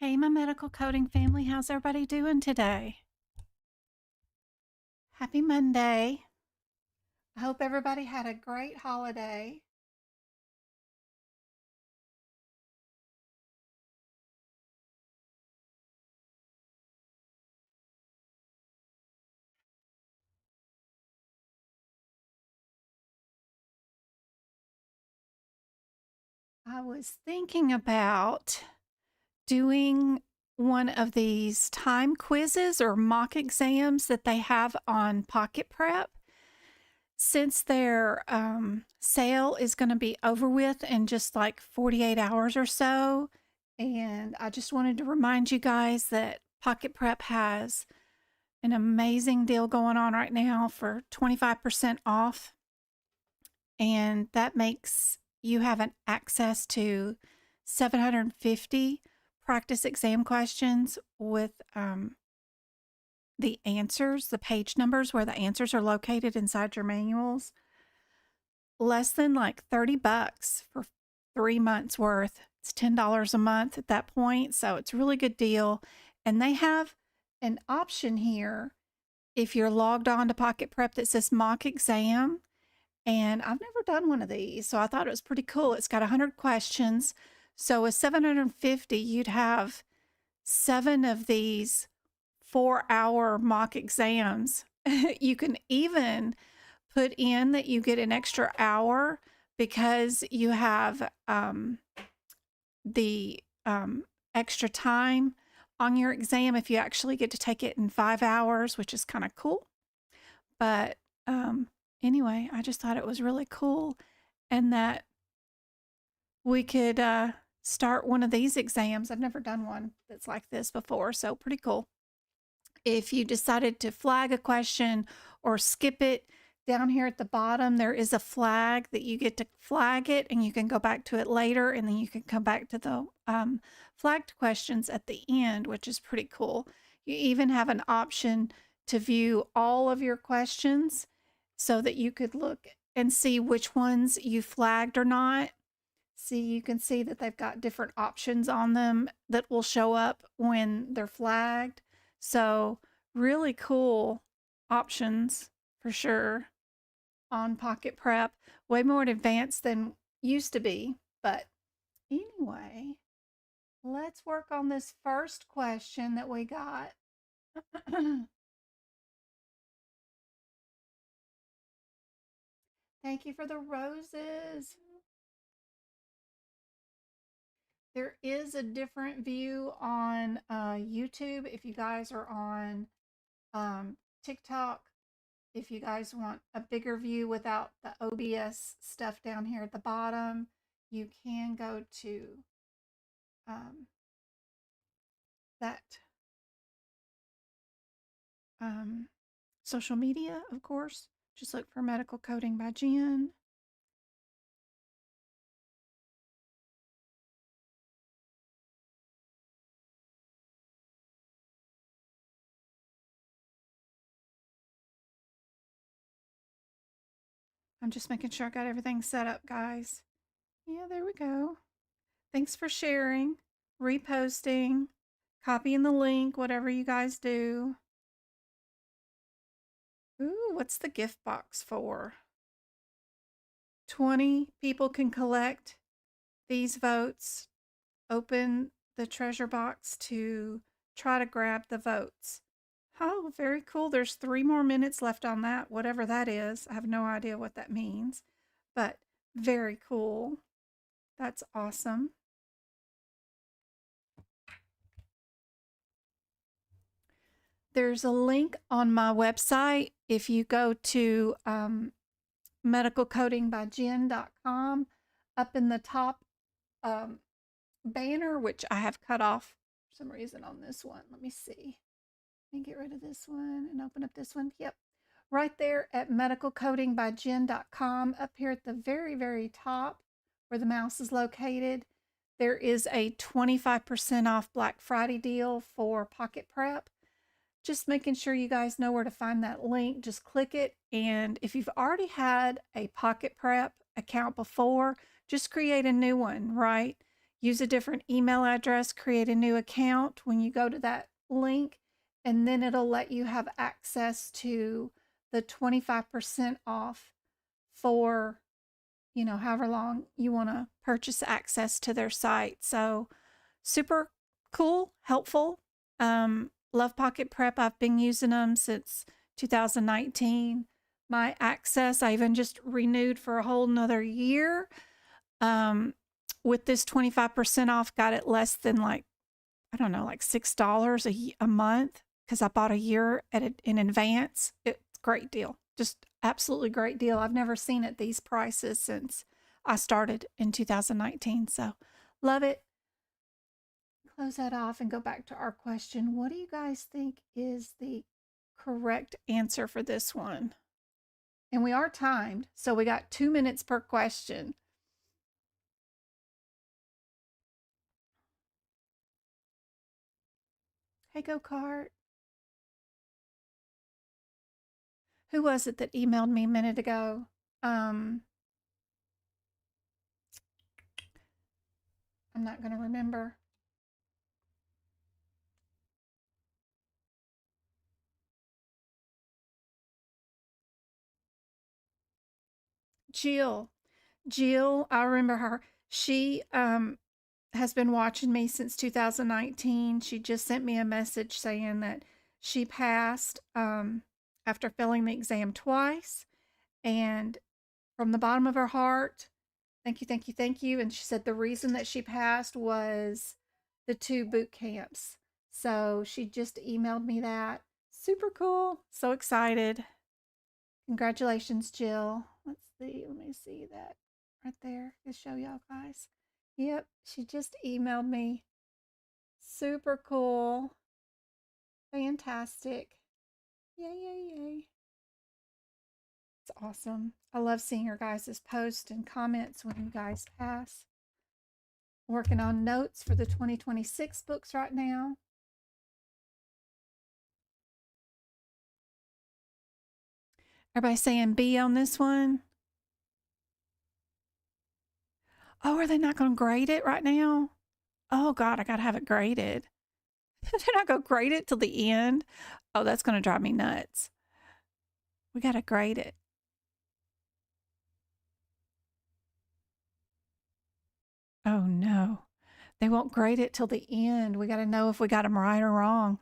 Hey, my medical coding family, how's everybody doing today? Happy Monday. I hope everybody had a great holiday. I was thinking about doing one of these time quizzes or mock exams that they have on Pocket Prep. Since their sale is going to be over with in just like 48 hours or so, and I just wanted to remind you guys that Pocket Prep has an amazing deal going on right now for 25% off. And that makes you have an access to 750 practice exam questions with the answers, the page numbers where the answers are located inside your manuals. Less than like $30 for 3 months worth. It's $10 a month at that point. So it's a really good deal. And they have an option here if you're logged on to Pocket Prep that says mock exam. And I've never done one of these, so I thought it was pretty cool. It's got 100 questions. So with 750, you'd have 7 of these 4-hour mock exams. You can even put in that you get an extra hour because you have the extra time on your exam if you actually get to take it in 5 hours, which is kind of cool. But anyway, I just thought it was really cool and that we could start one of these exams. I've never done one that's like this before, so pretty cool. If you decided to flag a question or skip it, down here at the bottom, there is a flag that you get to flag it and you can go back to it later, and then you can come back to the flagged questions at the end, which is pretty cool. You even have an option to view all of your questions so that you could look and see which ones you flagged or not. See, you can see that they've got different options on them that will show up when they're flagged. So really cool options for sure on Pocket Prep. Way more advanced than used to be. But anyway, let's work on this first question that we got. Thank you for the roses. There is a different view on YouTube if you guys are on TikTok. If you guys want a bigger view without the OBS stuff down here at the bottom, you can go to that social media, of course. Just look for Medical Coding by Jen. I'm just making sure I got everything set up, guys. Yeah, there we go. Thanks for sharing, reposting, copying the link, whatever you guys do. Ooh, what's the gift box for? 20 people can collect these votes. Open the treasure box to try to grab the votes. Oh, very cool. There's 3 more minutes left on that, whatever that is. I have no idea what that means, but very cool. That's awesome. There's a link on my website. If you go to medicalcodingbyjen.com, up in the top banner, which I have cut off for some reason on this one. Let me see. Let me get rid of this one and open up this one. Yep. Right there at medicalcodingbyjen.com, up here at the very, very top where the mouse is located, there is a 25% off Black Friday deal for Pocket Prep. Just making sure you guys know where to find that link. Just click it. And if you've already had a Pocket Prep account before, just create a new one, right? use a different email address, create a new account when you go to that link, and then it'll let you have access to the 25% off for, you know, however long you want to purchase access to their site. So super cool, helpful. Love Pocket Prep. I've been using them since 2019. My access, I even just renewed for a whole nother year. With this 25% off, got it less than like, I don't know, like $6 a month because I bought a year in advance. It's a great deal. Just absolutely great deal. I've never seen it these prices since I started in 2019. So love it. Close that off and go back to our question. What do you guys think is the correct answer for this one? And we are timed, so we got 2 minutes per question. Hey, Go-Kart. Who was it that emailed me a minute ago? I'm not going to remember. Jill. Jill, I remember her. She has been watching me since 2019. She just sent me a message saying that she passed after failing the exam twice. And from the bottom of her heart, thank you, thank you, thank you. And she said the reason that she passed was the 2 boot camps. So she just emailed me that. Super cool. So excited. Congratulations, Jill. Let's see. Let me see that right there to show y'all guys. Yep, she just emailed me. Super cool. Fantastic. Yay, yay, yay. It's awesome. I love seeing your guys' posts and comments when you guys pass. Working on notes for the 2026 books right now. Everybody saying B on this one? Oh, are they not going to grade it right now? Oh, God, I got to have it graded. They're not going to grade it till the end. Oh, that's going to drive me nuts. We got to grade it. Oh, no. They won't grade it till the end. We got to know if we got them right or wrong.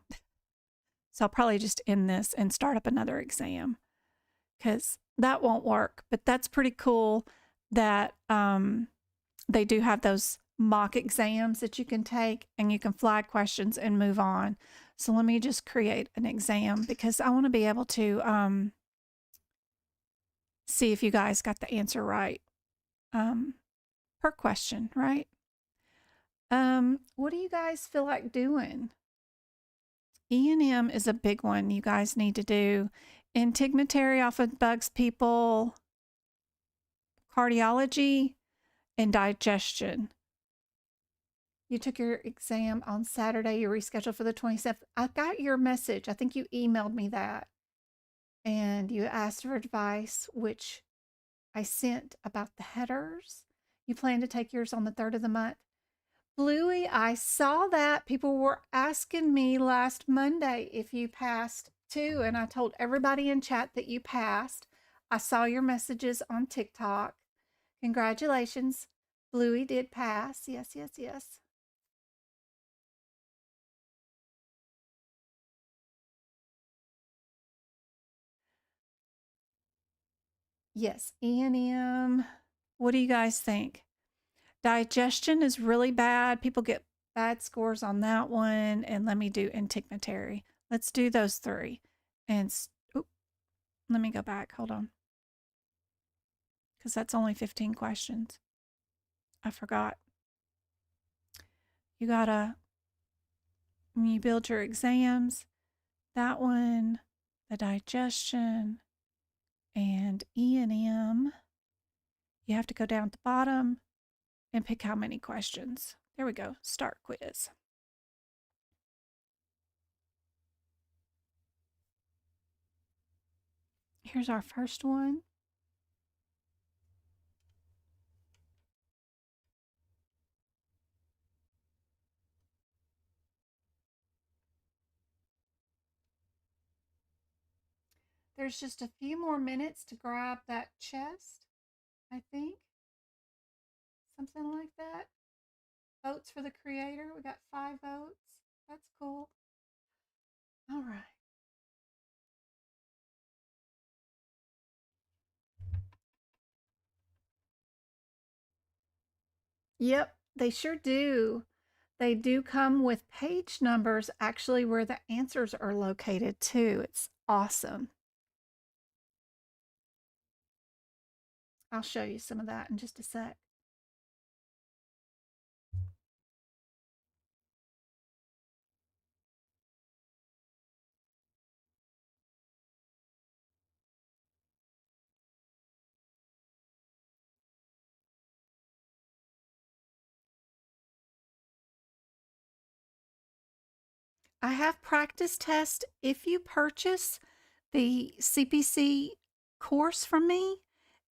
So I'll probably just end this and start up another exam because that won't work. But that's pretty cool that they do have those mock exams that you can take and you can flag questions and move on. So let me just create an exam because I want to be able to see if you guys got the answer right per question, right? What do you guys feel like doing? E&M is a big one you guys need to do. Integumentary often bugs people. Cardiology and digestion. You took your exam on Saturday. You rescheduled for the 27th. I got your message. I think you emailed me that. And you asked for advice, which I sent about the headers. You plan to take yours on the 3rd of the month. Bluey, I saw that. People were asking me last Monday if you passed too, and I told everybody in chat that you passed. I saw your messages on TikTok. Congratulations. Bluey did pass. Yes, yes, yes. Yes, E&M. What do you guys think? Digestion is really bad. People get bad scores on that one. And let me do integumentary. Let's do those 3. And let me go back. Hold on. Because that's only 15 questions. I forgot. You gotta, when you build your exams, that one, the digestion, and E&M, you have to go down at the bottom and pick how many questions. There we go. Start quiz. Here's our first one. there's just a few more minutes to grab that chest, I think. Something like that. Votes for the creator. We got 5 votes. That's cool. All right. Yep, they sure do. They do come with page numbers actually where the answers are located too. It's awesome. I'll show you some of that in just a sec. I have practice test. If you purchase the CPC course from me,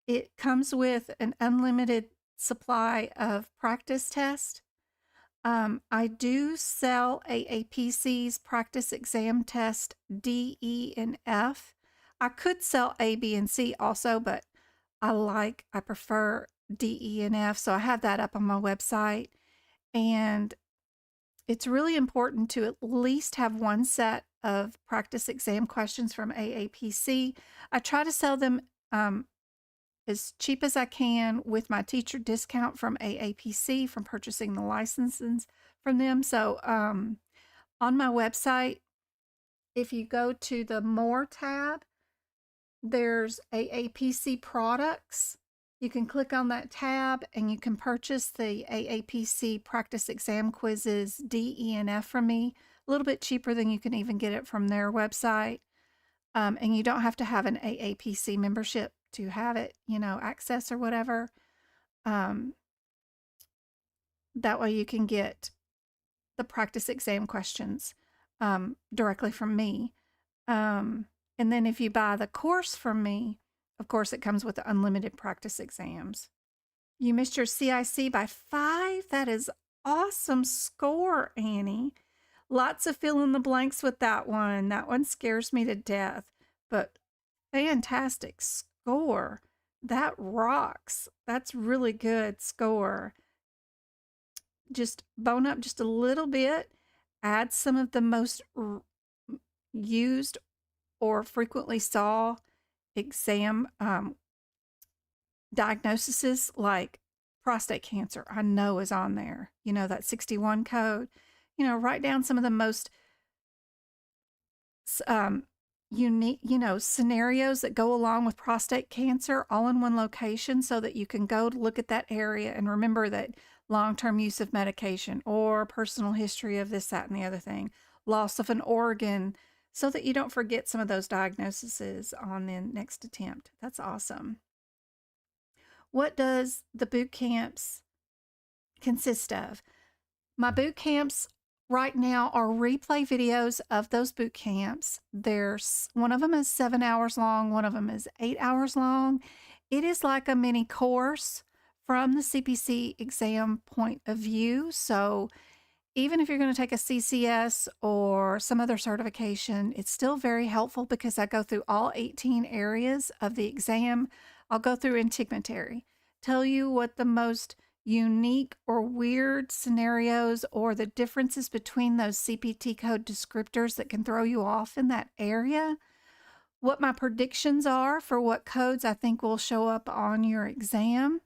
it comes with an unlimited supply of practice test. I do sell AAPC's practice exam test D, E, and F. I could sell A, B, and C also, but I prefer D, E, and F. So I have that up on my website. And it's really important to at least have one set of practice exam questions from AAPC. I try to sell them as cheap as I can with my teacher discount from AAPC from purchasing the licenses from them. So on my website, if you go to the More tab, there's AAPC products. You can click on that tab and you can purchase the AAPC practice exam quizzes D, E, and F from me. A little bit cheaper than you can even get it from their website. And you don't have to have an AAPC membership to have it, access or whatever. That way you can get the practice exam questions directly from me. And then if you buy the course from me, of course, it comes with the unlimited practice exams. You missed your CIC by 5. That is awesome score, Annie. Lots of fill in the blanks with that one. That one scares me to death, but fantastic score. That rocks. That's really good score. Just bone up just a little bit. Add some of the most used or frequently saw exam diagnoses, like prostate cancer, I know is on there. That 61 code. Write down some of the most unique, scenarios that go along with prostate cancer all in one location so that you can go to look at that area and remember that long-term use of medication or personal history of this, that, and the other thing, loss of an organ, so that you don't forget some of those diagnoses on the next attempt. That's awesome. What does the boot camps consist of? My boot camps right now are replay videos of those boot camps. One of them is 7 hours long, one of them is 8 hours long. It is like a mini course from the CPC exam point of view. So even if you're going to take a CCS or some other certification, it's still very helpful because I go through all 18 areas of the exam. I'll go through integumentary, tell you what the most unique or weird scenarios or the differences between those CPT code descriptors that can throw you off in that area, what my predictions are for what codes I think will show up on your exam.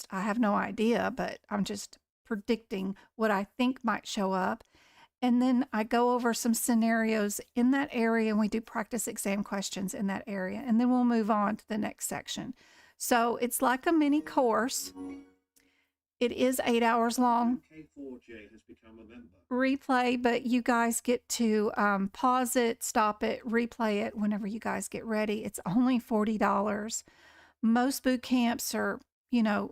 I have no idea, but I'm just predicting what I think might show up. And then I go over some scenarios in that area and we do practice exam questions in that area. And then we'll move on to the next section. So it's like a mini course. It is 8 hours long. K4J has become a member. Replay, but you guys get to pause it, stop it, replay it whenever you guys get ready. It's only $40. Most boot camps are,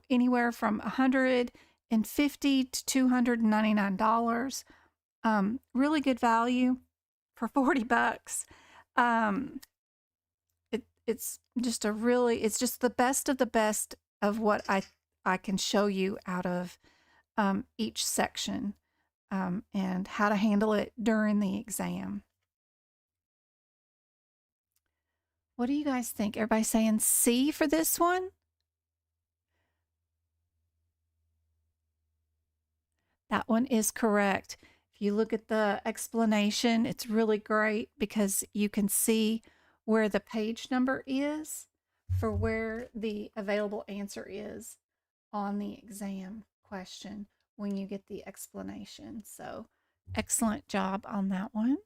anywhere from $150 to $299. Really good value for $40. It's just the best of the best of what I can show you out of each section and how to handle it during the exam. What do you guys think? Everybody saying C for this one? That one is correct. If you look at the explanation, it's really great because you can see where the page number is for where the available answer is on the exam question when you get the explanation. So, excellent job on that one.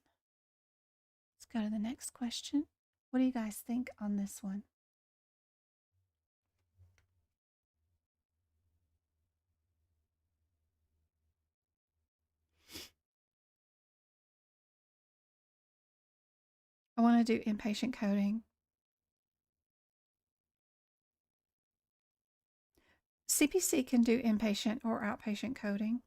Let's go to the next question. What do you guys think on this one? I want to do inpatient coding. CPC can do inpatient or outpatient coding.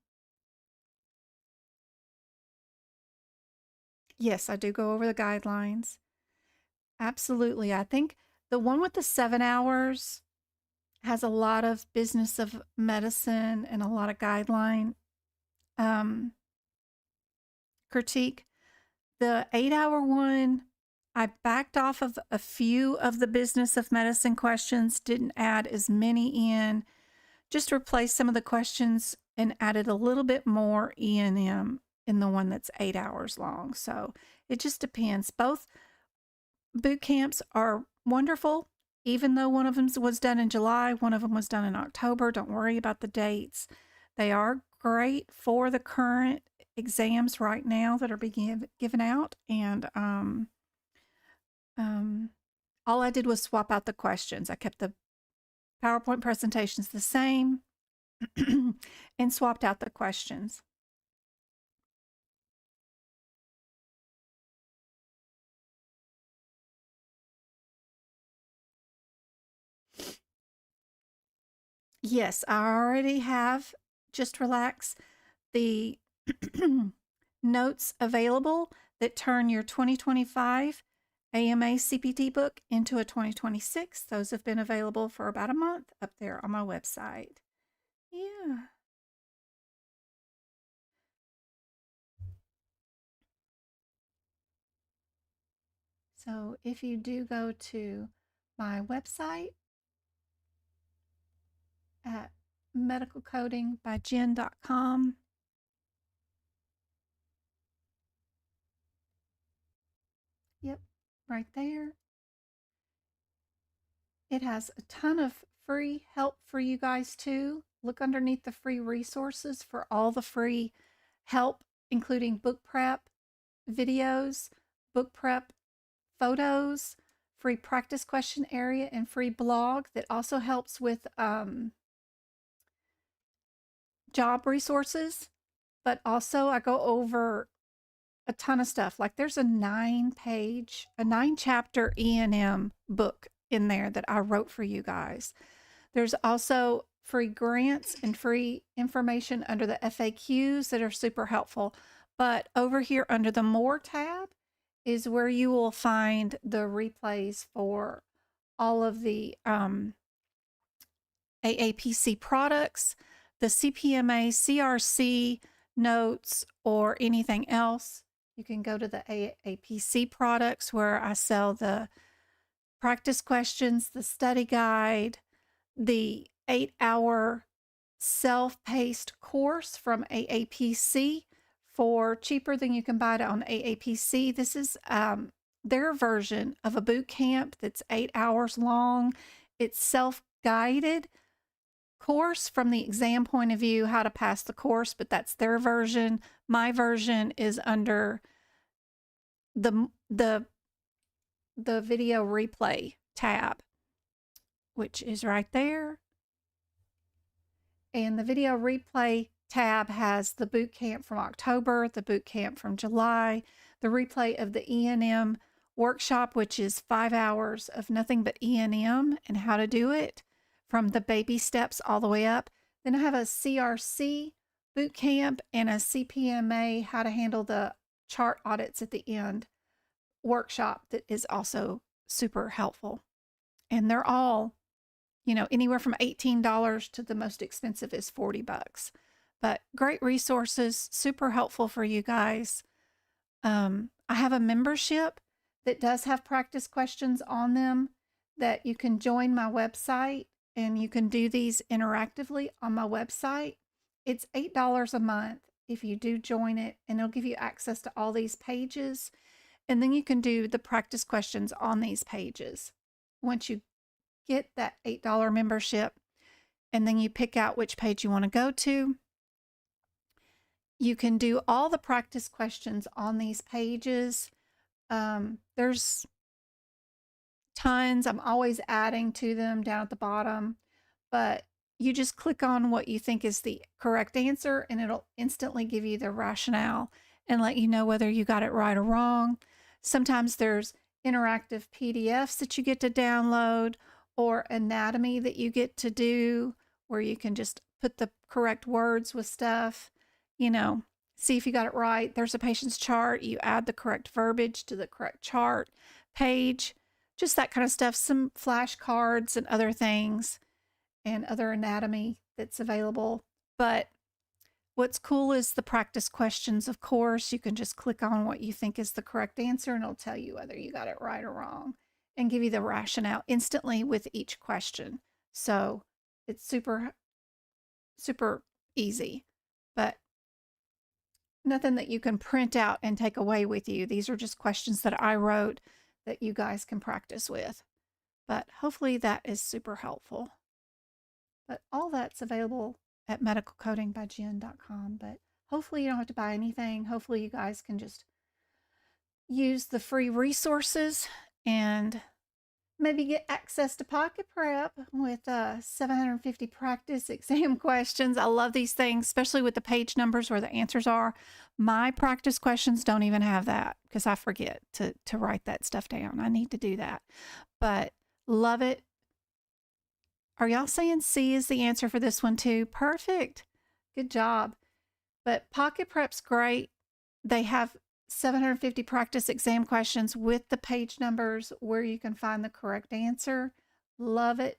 Yes, I do go over the guidelines. Absolutely. I think the one with the 7 hours has a lot of business of medicine and a lot of guideline um, critique. The 8 hour one, I backed off of a few of the business of medicine questions, didn't add as many in, just replaced some of the questions and added a little bit more E&M in the one that's 8 hours long. So it just depends. Both boot camps are wonderful. Even though one of them was done in July, one of them was done in October. Don't worry about the dates. They are great for the current exams right now that are being given out. And all I did was swap out the questions. I kept the PowerPoint presentations the same and swapped out the questions. Yes, I already have, just relax, the notes available that turn your 2025 AMA CPT book into a 2026. Those have been available for about a month up there on my website. Yeah. So if you do go to my website at medicalcodingbyjen.com, yep, right there. It has a ton of free help for you guys too. Look underneath the free resources for all the free help, including book prep videos, book prep photos, free practice question area, and free blog that also helps with job resources. But also, I go over a ton of stuff. Like there's a 9 chapter E&M book in there that I wrote for you guys. There's also free grants and free information under the FAQs that are super helpful. But over here under the More tab is where you will find the replays for all of the AAPC products, the CPMA, CRC notes, or anything else. You can go to the AAPC products where I sell the practice questions, the study guide, the 8 hour self-paced course from AAPC for cheaper than you can buy it on AAPC. This is their version of a boot camp that's 8 hours long. It's self-guided course from the exam point of view, how to pass the course, but that's their version. My version is under the video replay tab, which is right there. And the video replay tab has the boot camp from October, the boot camp from July, the replay of the E&M workshop, which is 5 hours of nothing but E&M and how to do it from the baby steps all the way up. Then I have a CRC boot camp and a CPMA, how to handle the chart audits at the end workshop that is also super helpful. And they're all, anywhere from $18 to the most expensive is $40. But great resources, super helpful for you guys. I have a membership that does have practice questions on them that you can join my website and you can do these interactively on my website. It's $8 a month if you do join it, and it'll give you access to all these pages. And then you can do the practice questions on these pages. Once you get that $8 membership, and then you pick out which page you want to go to, you can do all the practice questions on these pages. There's tons. I'm always adding to them down at the bottom, but you just click on what you think is the correct answer and it'll instantly give you the rationale and let you know whether you got it right or wrong. Sometimes there's interactive PDFs that you get to download or anatomy that you get to do where you can just put the correct words with stuff, see if you got it right. There's a patient's chart. You add the correct verbiage to the correct chart page, just that kind of stuff, some flashcards and other things and other anatomy that's available. But what's cool is the practice questions, of course. You can just click on what you think is the correct answer and it'll tell you whether you got it right or wrong and give you the rationale instantly with each question. So it's super, super easy, but nothing that you can print out and take away with you. These are just questions that I wrote that you guys can practice with. But hopefully that is super helpful. But all that's available at medicalcodingbyjen.com. But hopefully you don't have to buy anything. Hopefully you guys can just use the free resources and maybe get access to Pocket Prep with 750 practice exam questions. I love these things, especially with the page numbers where the answers are. My practice questions don't even have that because I forget to write that stuff down. I need to do that. But love it. Are y'all saying C is the answer for this one too? Perfect. Good job. But Pocket Prep's great. They have 750 practice exam questions with the page numbers where you can find the correct answer. Love it.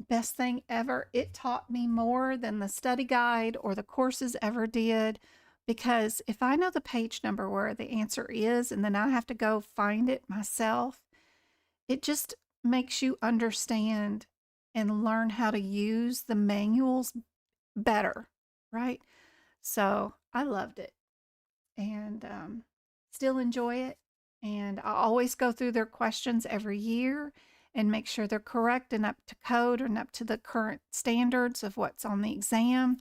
Best thing ever. It taught me more than the study guide or the courses ever did, because if I know the page number where the answer is and then I have to go find it myself, it just makes you understand and learn how to use the manuals better, right? So I loved it and still enjoy it. And I always go through their questions every year and make sure they're correct and up to code and up to the current standards of what's on the exam.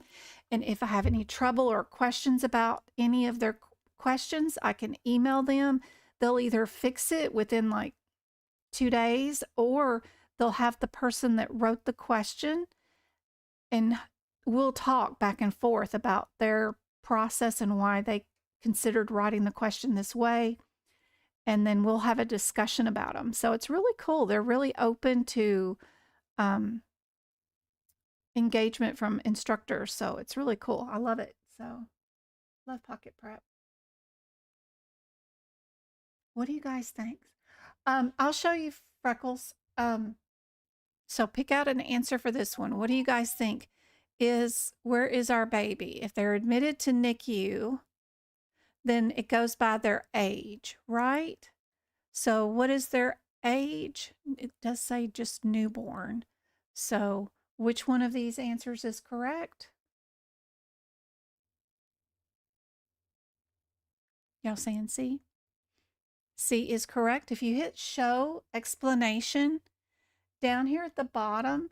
And if I have any trouble or questions about any of their questions, I can email them. They'll either fix it within like 2 days, or they'll have the person that wrote the question and we'll talk back and forth about their process and why they considered writing the question this way. And then we'll have a discussion about them. So it's really cool. They're really open to engagement from instructors. So it's really cool. I love it. So love Pocket Prep. What do you guys think? I'll show you Freckles. So pick out an answer for this one. What do you guys think? Where is our baby? If they're admitted to NICU, then it goes by their age, right? So what is their age? It does say just newborn. So which one of these answers is correct? Y'all saying C? C is correct. If you hit show explanation down here at the bottom,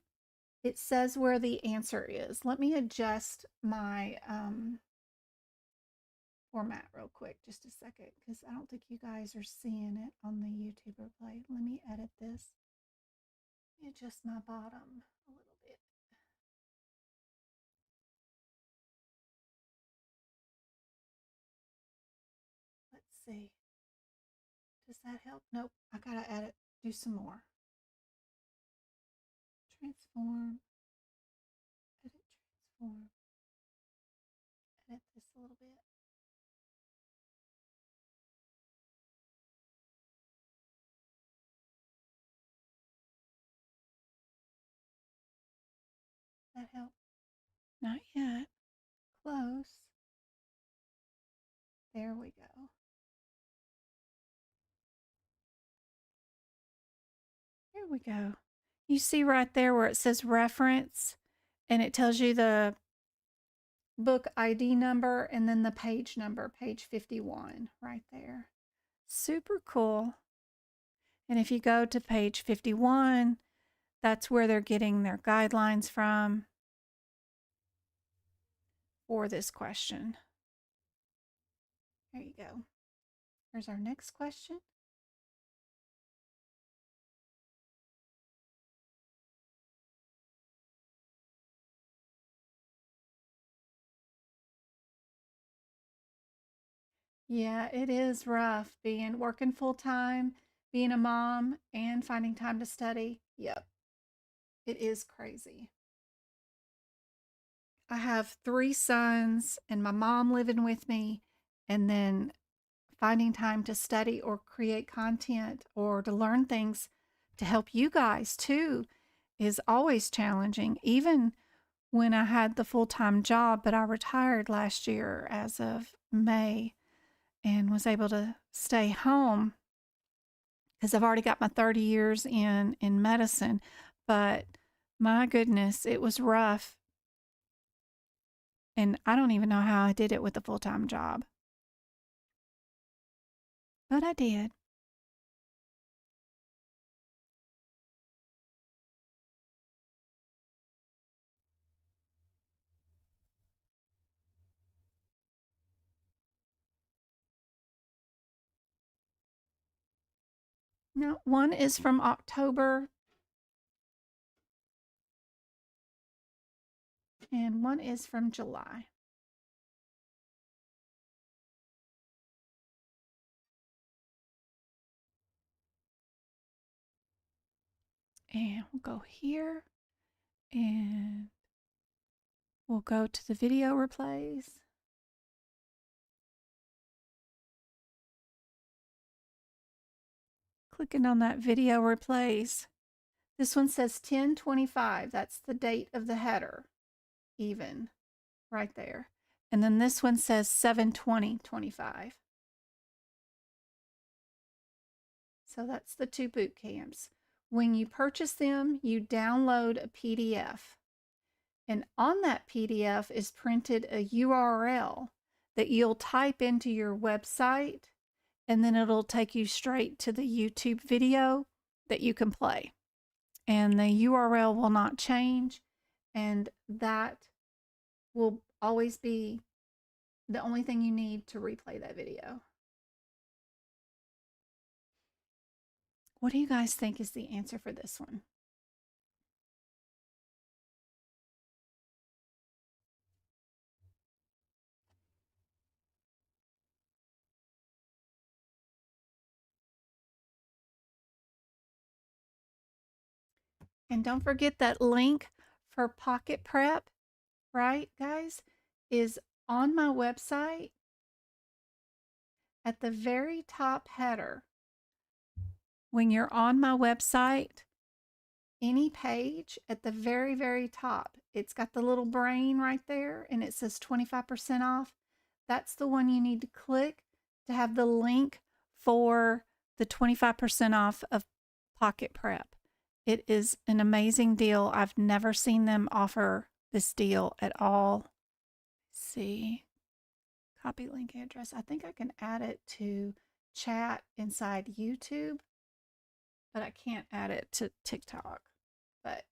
it says where the answer is. Let me adjust my format real quick, just a second, because I don't think you guys are seeing it on the YouTube replay. Let me edit this. Let me adjust my bottom a little bit. Let's see. Does that help? Nope. I gotta add it. Do some more. Transform. Edit, transform. Edit this a little bit. That help? Not yet. Close. There we go. we go. You see right there where it says reference, and it tells you the book ID number and then the page number, page 51, right there. Super cool. And if you go to page 51, that's where they're getting their guidelines from for this question. There you go. Here's our next question. Yeah, it is rough working full time, being a mom, and finding time to study. Yep, it is crazy. I have 3 sons and my mom living with me, and then finding time to study or create content or to learn things to help you guys too is always challenging. Even when I had the full-time job, but I retired last year as of May and was able to stay home because I've already got my 30 years in medicine. But my goodness, it was rough. And I don't even know how I did it with a full-time job. But I did. Now, one is from October and one is from July. And we'll go here and we'll go to the video replays. Clicking on that video replays. This one says 10/25. That's the date of the header, even right there. And then this one says 7/20/25. So that's the 2 boot camps. When you purchase them, you download a PDF. And on that PDF is printed a URL that you'll type into your website, and then it'll take you straight to the YouTube video that you can play. And the URL will not change, and that will always be the only thing you need to replay that video. What do you guys think is the answer for this one? And don't forget that link for Pocket Prep, right, guys, is on my website at the very top header. When you're on my website, any page at the very, very top, it's got the little brain right there and it says 25% off. That's the one you need to click to have the link for the 25% off of Pocket Prep. It is an amazing deal. I've never seen them offer this deal at all. Let's see, copy link address. I think I can add it to chat inside YouTube, but I can't add it to TikTok. But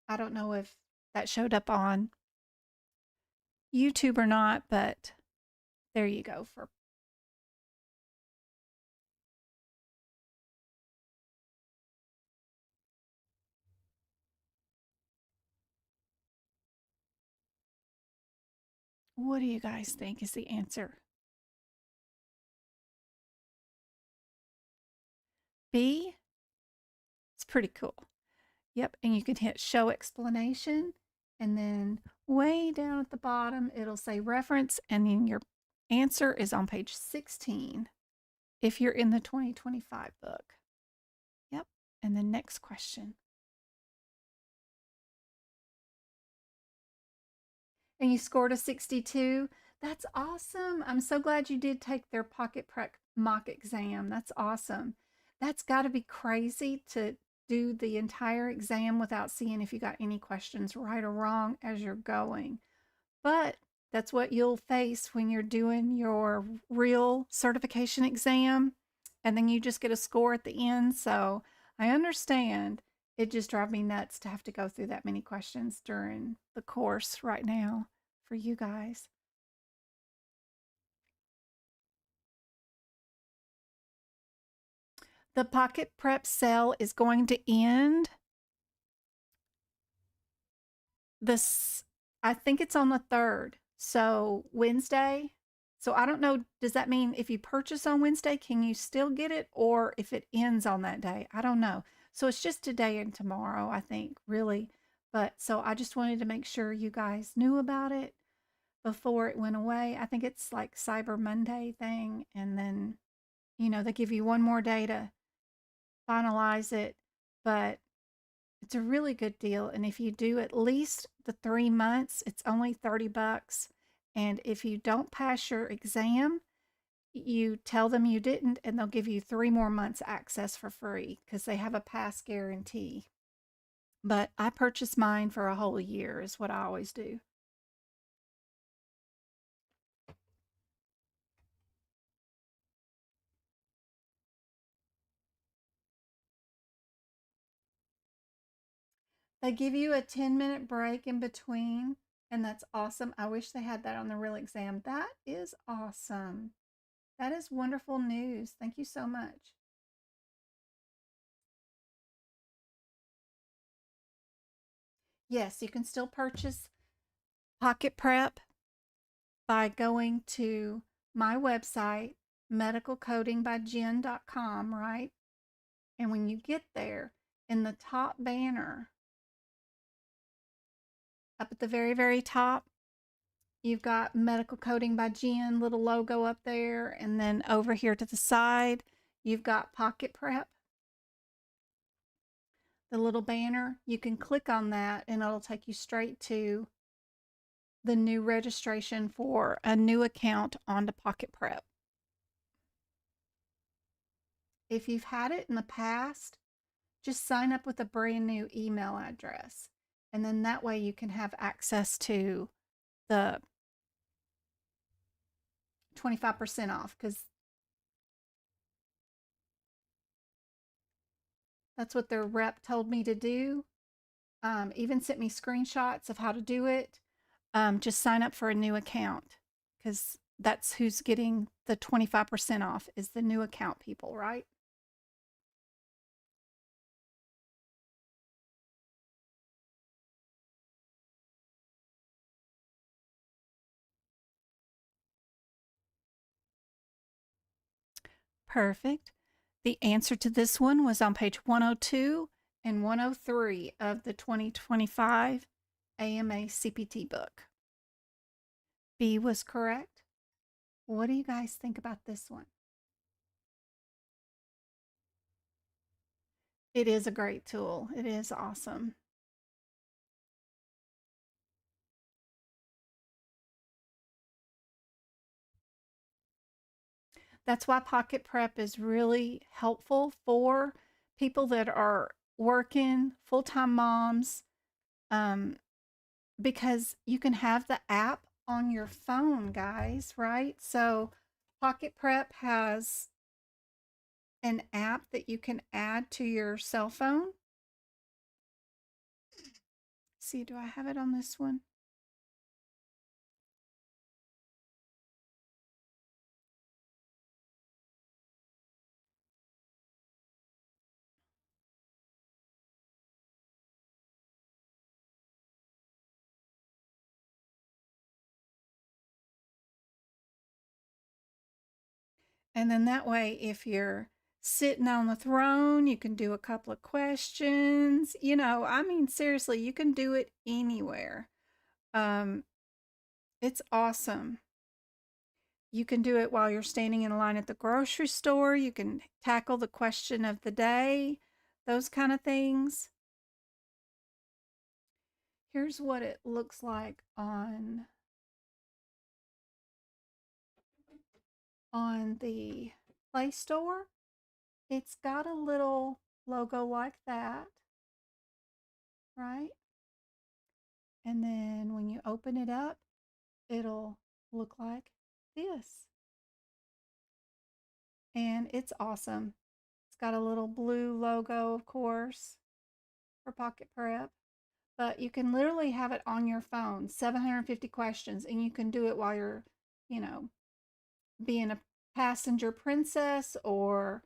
I don't know if that showed up on YouTube or not, but there you go. What do you guys think is the answer? B? It's pretty cool. Yep, and you can hit show explanation, and then way down at the bottom, it'll say reference, and then your answer is on page 16 if you're in the 2025 book. Yep, and the next question. And you scored a 62. That's awesome. I'm so glad you did take their Pocket Prep mock exam. That's awesome. That's got to be crazy to do the entire exam without seeing if you got any questions right or wrong as you're going. But that's what you'll face when you're doing your real certification exam, and then you just get a score at the end. So I understand. It just drives me nuts to have to go through that many questions during the course right now for you guys. The Pocket Prep sale is going to end this, I think it's on the 3rd. So Wednesday. So I don't know, does that mean if you purchase on Wednesday, can you still get it, or if it ends on that day? I don't know. So it's just today and tomorrow, I think, really. But so I just wanted to make sure you guys knew about it before it went away. I think it's like Cyber Monday thing, and then they give you one more day to finalize it, but it's a really good deal. And if you do at least the 3 months, it's only $30. And if you don't pass your exam, you tell them you didn't, and they'll give you 3 more months access for free because they have a pass guarantee. But I purchased mine for a whole year, is what I always do. They give you a 10-minute break in between, and that's awesome. I wish they had that on the real exam. That is awesome. That is wonderful news. Thank you so much. Yes, you can still purchase Pocket Prep by going to my website, medicalcodingbyjen.com, right? And when you get there, in the top banner, up at the very, very top, you've got Medical Coding by Jen, little logo up there. And then over here to the side, you've got Pocket Prep, the little banner. You can click on that and it'll take you straight to the new registration for a new account onto Pocket Prep. If you've had it in the past, just sign up with a brand new email address. And then that way you can have access to the 25% off, because that's what their rep told me to do. Even sent me screenshots of how to do it. Just sign up for a new account, because that's who's getting the 25% off, is the new account people, right? Perfect. The answer to this one was on page 102 and 103 of the 2025 AMA CPT book. B was correct. What do you guys think about this one? It is a great tool. It is awesome. That's why Pocket Prep is really helpful for people that are working, full time moms, um, because you can have the app on your phone, guys, right? So Pocket Prep has an app that you can add to your cell phone. See, do I have it on this one? And then that way, if you're sitting on the throne, you can do a couple of questions. I mean, seriously, you can do it anywhere. Um, it's awesome. You can do it while you're standing in line at the grocery store. You can tackle the question of the day, those kind of things. Here's what it looks like on the Play Store. It's got a little logo like that, right? And then when you open it up, it'll look like this. And it's awesome. It's got a little blue logo, of course, for Pocket Prep. But you can literally have it on your phone, 750 questions, and you can do it while you're, you know, being a passenger princess or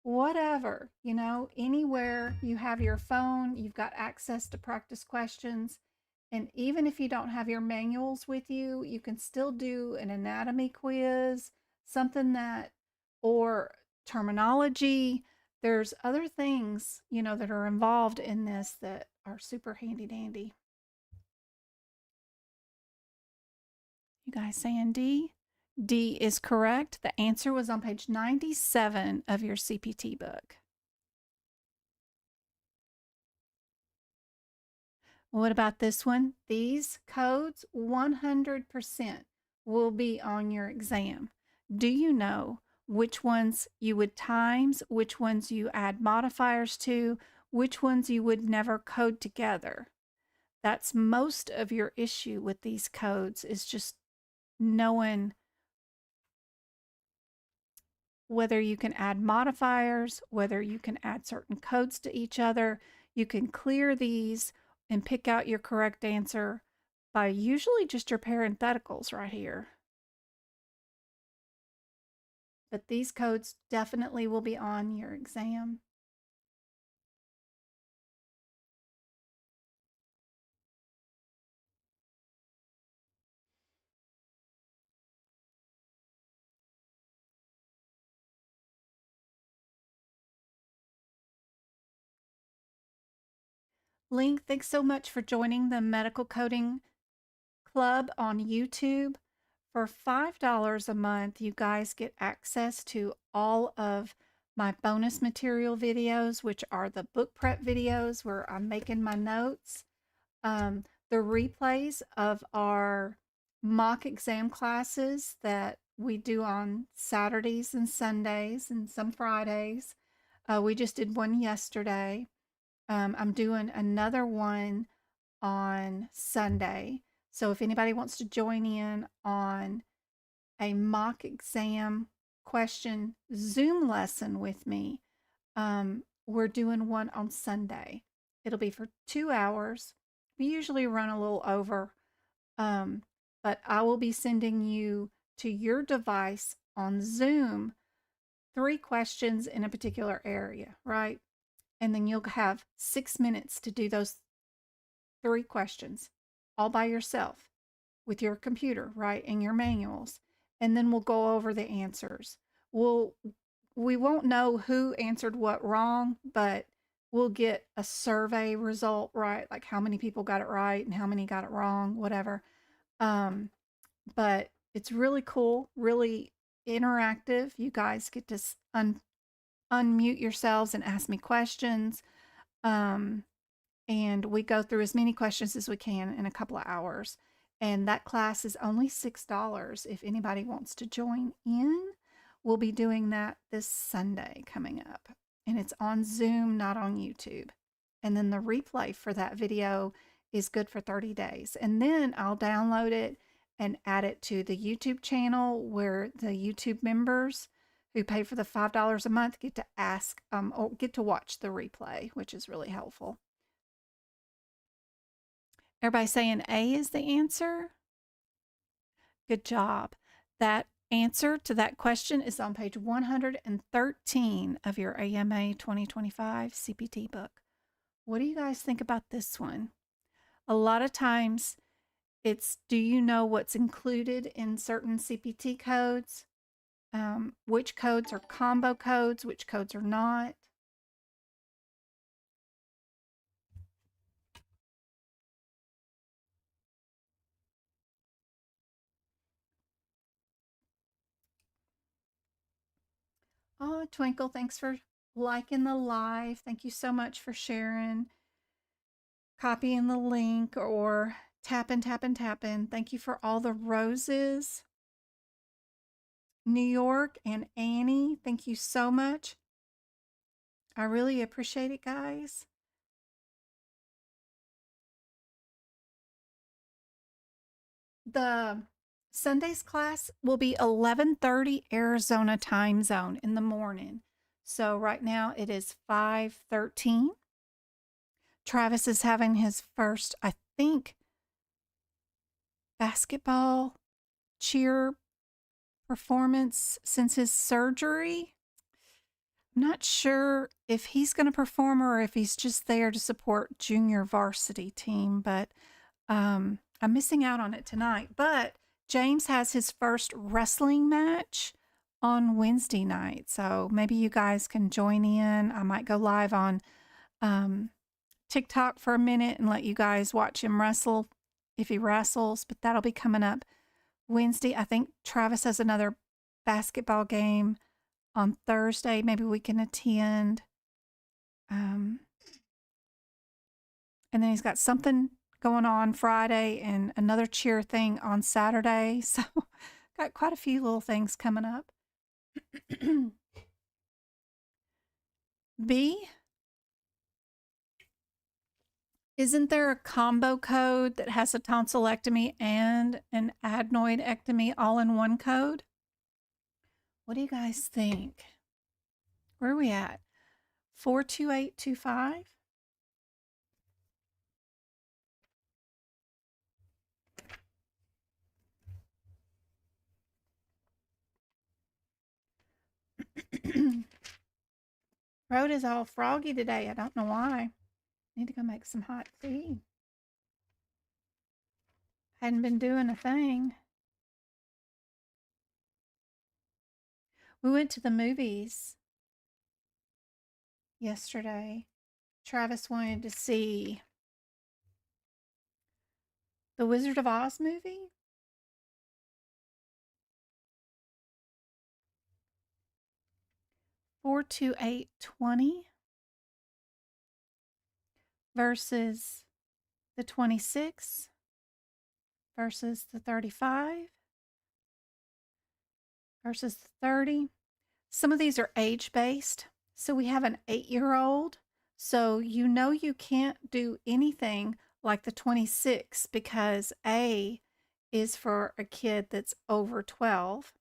whatever, anywhere you have your phone, you've got access to practice questions. And even if you don't have your manuals with you, you can still do an anatomy quiz, something that, or terminology. There's other things, that are involved in this that are super handy dandy. You guys saying D? D is correct. The answer was on page 97 of your CPT book. What about this one? These codes 100% will be on your exam. Do you know which ones you would times, which ones you add modifiers to, which ones you would never code together? That's most of your issue with these codes, is just knowing whether you can add modifiers, whether you can add certain codes to each other. You can clear these and pick out your correct answer by usually just your parentheticals right here. But these codes definitely will be on your exam. Link, thanks so much for joining the Medical Coding Club on YouTube. For $5 a month, you guys get access to all of my bonus material videos, which are the book prep videos where I'm making my notes, the replays of our mock exam classes that we do on Saturdays and Sundays and some Fridays. We just did one yesterday. I'm doing another one on Sunday. So if anybody wants to join in on a mock exam question Zoom lesson with me, we're doing one on Sunday. It'll be for 2 hours. We usually run a little over, but I will be sending you to your device on Zoom 3 questions in a particular area, right? And then you'll have 6 minutes to do those 3 questions all by yourself with your computer, right? And your manuals. And then we'll go over the answers. We won't know who answered what wrong, but we'll get a survey result, right? Like how many people got it right and how many got it wrong, whatever. But it's really cool, really interactive. You guys get to unmute yourselves and ask me questions. And we go through as many questions as we can in a couple of hours. And that class is only $6 if anybody wants to join in. We'll be doing that this Sunday coming up. And it's on Zoom, not on YouTube. And then the replay for that video is good for 30 days. And then I'll download it and add it to the YouTube channel where the YouTube members who pay for the $5 a month get to or get to watch the replay, which is really helpful. Everybody saying A is the answer? Good job. That answer to that question is on page 113 of your AMA 2025 CPT book. What do you guys think about this one? A lot of times it's, do you know what's included in certain CPT codes? Which codes are combo codes, which codes are not? Oh, Twinkle, thanks for liking the live. Thank you so much for sharing, copying the link, or tapping. Thank you for all the roses. New York and Annie, thank you so much. I really appreciate it, guys. The Sunday's class will be 11:30 Arizona time zone in the morning. So right now it is 5:13. Travis is having his first, I think, basketball cheer performance since his surgery. I'm not sure if he's going to perform or if he's just there to support junior varsity team, but I'm missing out on it tonight. But James has his first wrestling match on Wednesday night. So maybe you guys can join in. I might go live on TikTok for a minute and let you guys watch him wrestle if he wrestles, but that'll be coming up Wednesday. I think Travis has another basketball game on Thursday. Maybe we can attend. And then he's got something going on Friday and another cheer thing on Saturday. So got quite a few little things coming up. B, isn't there a combo code that has a tonsillectomy and an adenoidectomy all in one code? What do you guys think? Where are we at? 42825? Road is all froggy today. I don't know why. Need to go make some hot tea. Hadn't been doing a thing. We went to the movies yesterday. Travis wanted to see the Wizard of Oz movie. $428.20 versus the 26 versus the 35 versus the 30. Some of these are age based. So we have an 8-year-old. So you know you can't do anything like the 26 because A is for a kid that's over 12.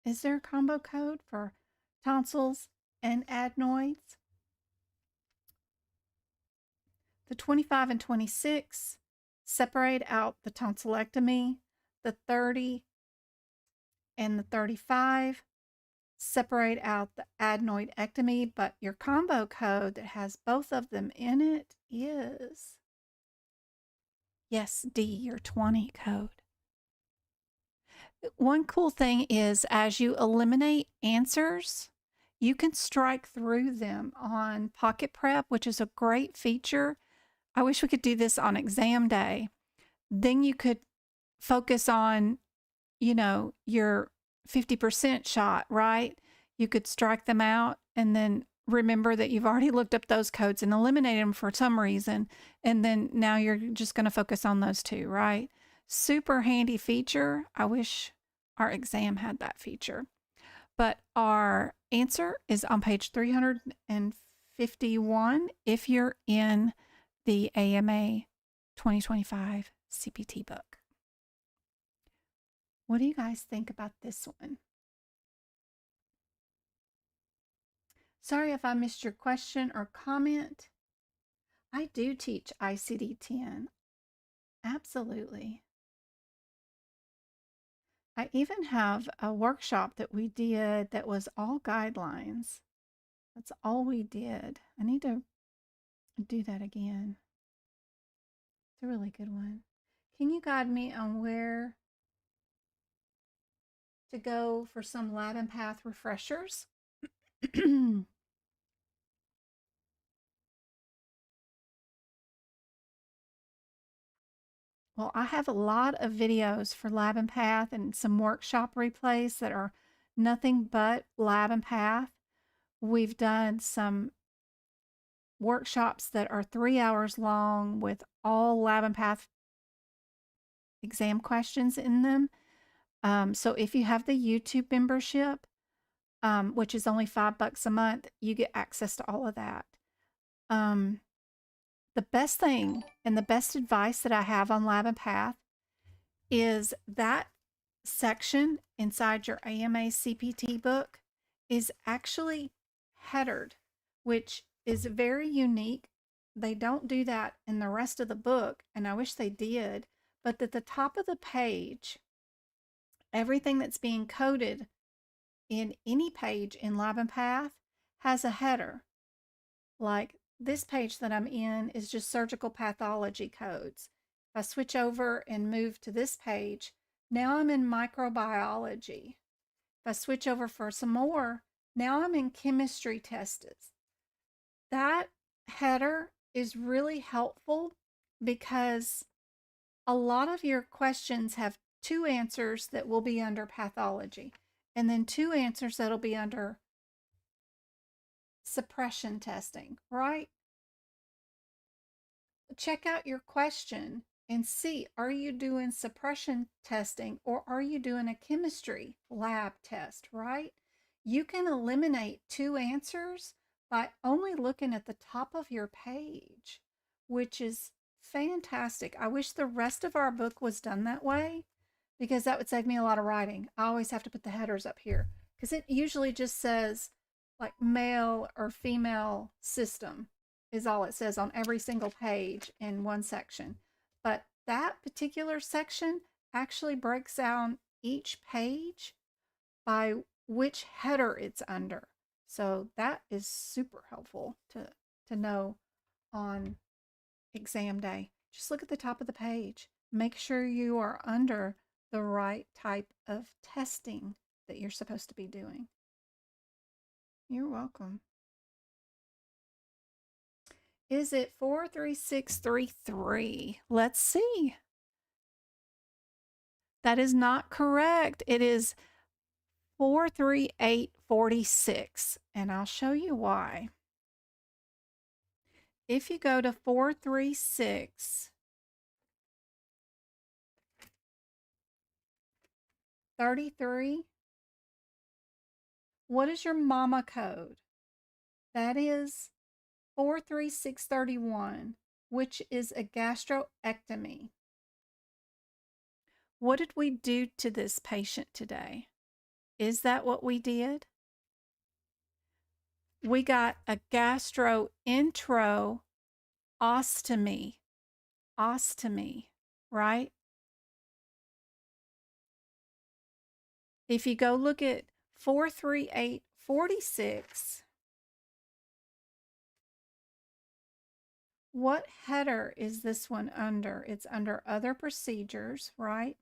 Is there a combo code for tonsils and adenoids? The 25 and 26 separate out the tonsillectomy. The 30 and the 35 separate out the adenoidectomy, but your combo code that has both of them in it is, yes, D, your 20 code. One cool thing is as you eliminate answers, you can strike through them on Pocket Prep, which is a great feature. I wish we could do this on exam day. Then you could focus on, your 50% shot, right? You could strike them out and then remember that you've already looked up those codes and eliminated them for some reason. And then now you're just going to focus on those two, right? Super handy feature. I wish our exam had that feature. But our answer is on page 351 if you're in the AMA 2025 CPT book. What do you guys think about this one? Sorry if I missed your question or comment. I do teach ICD-10. Absolutely. I even have a workshop that we did that was all guidelines. That's all we did. I need to do that again. It's a really good one. Can you guide me on where to go for some lab and path refreshers? Well, I have a lot of videos for Lab and Path and some workshop replays that are nothing but Lab and Path. We've done some workshops that are 3 hours long with all Lab and Path exam questions in them. So if you have the YouTube membership, which is only $5 a month, you get access to all of that. The best thing and the best advice that I have on Lab and Path is that section inside your AMA CPT book is actually headered, which is very unique. They don't do that in the rest of the book, and I wish they did, but at the top of the page, everything that's being coded in any page in Lab and Path has a header. Like this page that I'm in is just surgical pathology codes. If I switch over and move to this page, now I'm in microbiology. If I switch over for some more, now I'm in chemistry tests. That header is really helpful because a lot of your questions have 2 answers that will be under pathology, and then 2 answers that'll be under suppression testing, right? Check out your question and see, are you doing suppression testing or are you doing a chemistry lab test, right? You can eliminate 2 answers by only looking at the top of your page, which is fantastic. I wish the rest of our book was done that way because that would save me a lot of writing. I always have to put the headers up here because it usually just says like male or female system is all it says on every single page in one section. But that particular section actually breaks down each page by which header it's under. So that is super helpful to know on exam day. Just look at the top of the page. Make sure you are under the right type of testing that you're supposed to be doing. You're welcome. Is it 43633? Let's see. That is not correct. It is 43846, and I'll show you why. If you go to 43633, what is your mama code? That is 43631, which is a gastrectomy. What did we do to this patient today? Is that what we did? We got a gastroenterostomy, right? If you go look at 43846, what header is this one under? It's under other procedures, right?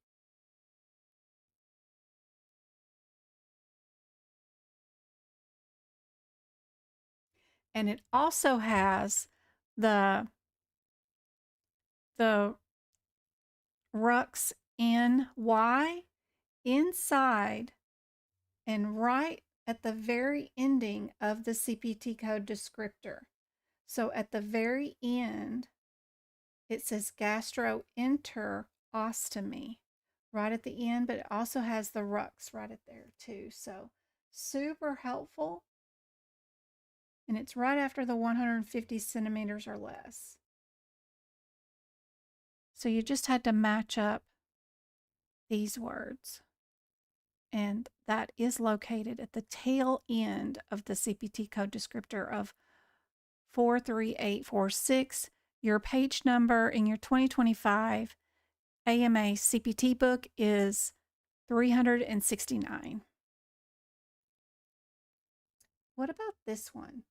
And it also has the Rux NY inside and right at the very ending of the CPT code descriptor. So at the very end, it says gastroenterostomy right at the end, but it also has the Rux right at there too. So super helpful. And it's right after the 150 centimeters or less. So you just had to match up these words. And that is located at the tail end of the CPT code descriptor of 43846. Your page number in your 2025 AMA CPT book is 369. What about this one?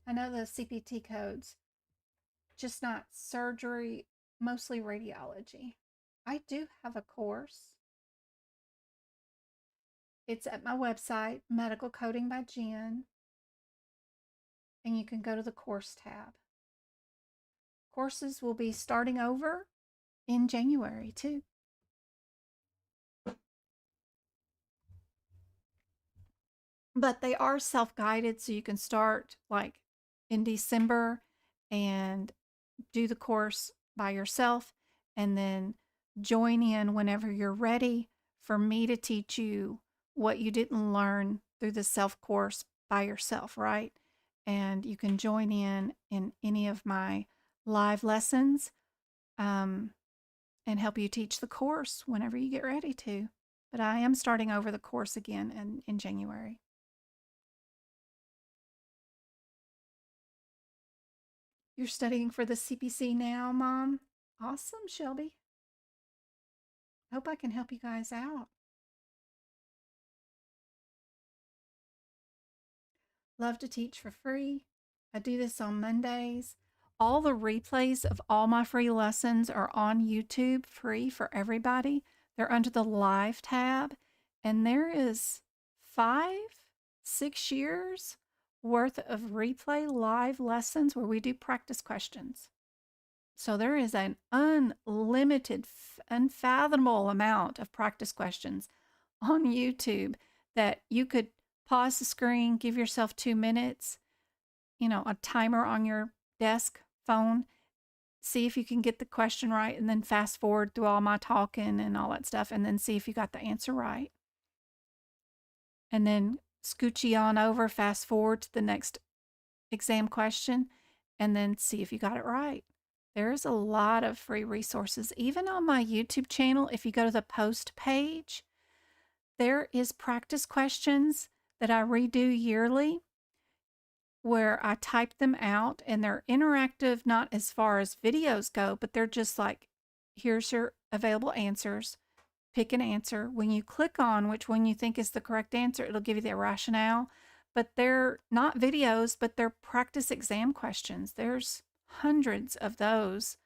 I know the CPT codes, just not surgery, mostly radiology. I do have a course It's at my website, Medical Coding by Jen, and you can go to the course tab. Courses will be starting over in January too. But they are self-guided, so you can start like in December and do the course by yourself and then join in whenever you're ready for me to teach you what you didn't learn through the self course by yourself, right? And you can join in any of my live lessons and help you teach the course whenever you get ready to. But I am starting over the course again in January. You're studying for the CPC now, Mom? Awesome, Shelby. Hope I can help you guys out. Love to teach for free. I do this on Mondays. All the replays of all my free lessons are on YouTube, free for everybody. They're under the live tab, and there is 6 years worth of replay live lessons where we do practice questions. So there is an unlimited, unfathomable amount of practice questions on YouTube that you could pause the screen, give yourself 2 minutes, a timer on your desk, phone, see if you can get the question right, and then fast forward through all my talking and all that stuff, and then see if you got the answer right. And then scoochie on over, fast forward to the next exam question, and then see if you got it right. There's a lot of free resources. Even on my YouTube channel, if you go to the post page, there is practice questions that I redo yearly where I type them out, and they're interactive, not as far as videos go, but they're just like, here's your available answers. Pick an answer. When you click on which one you think is the correct answer, it'll give you the rationale. But they're not videos, but they're practice exam questions. There's hundreds of those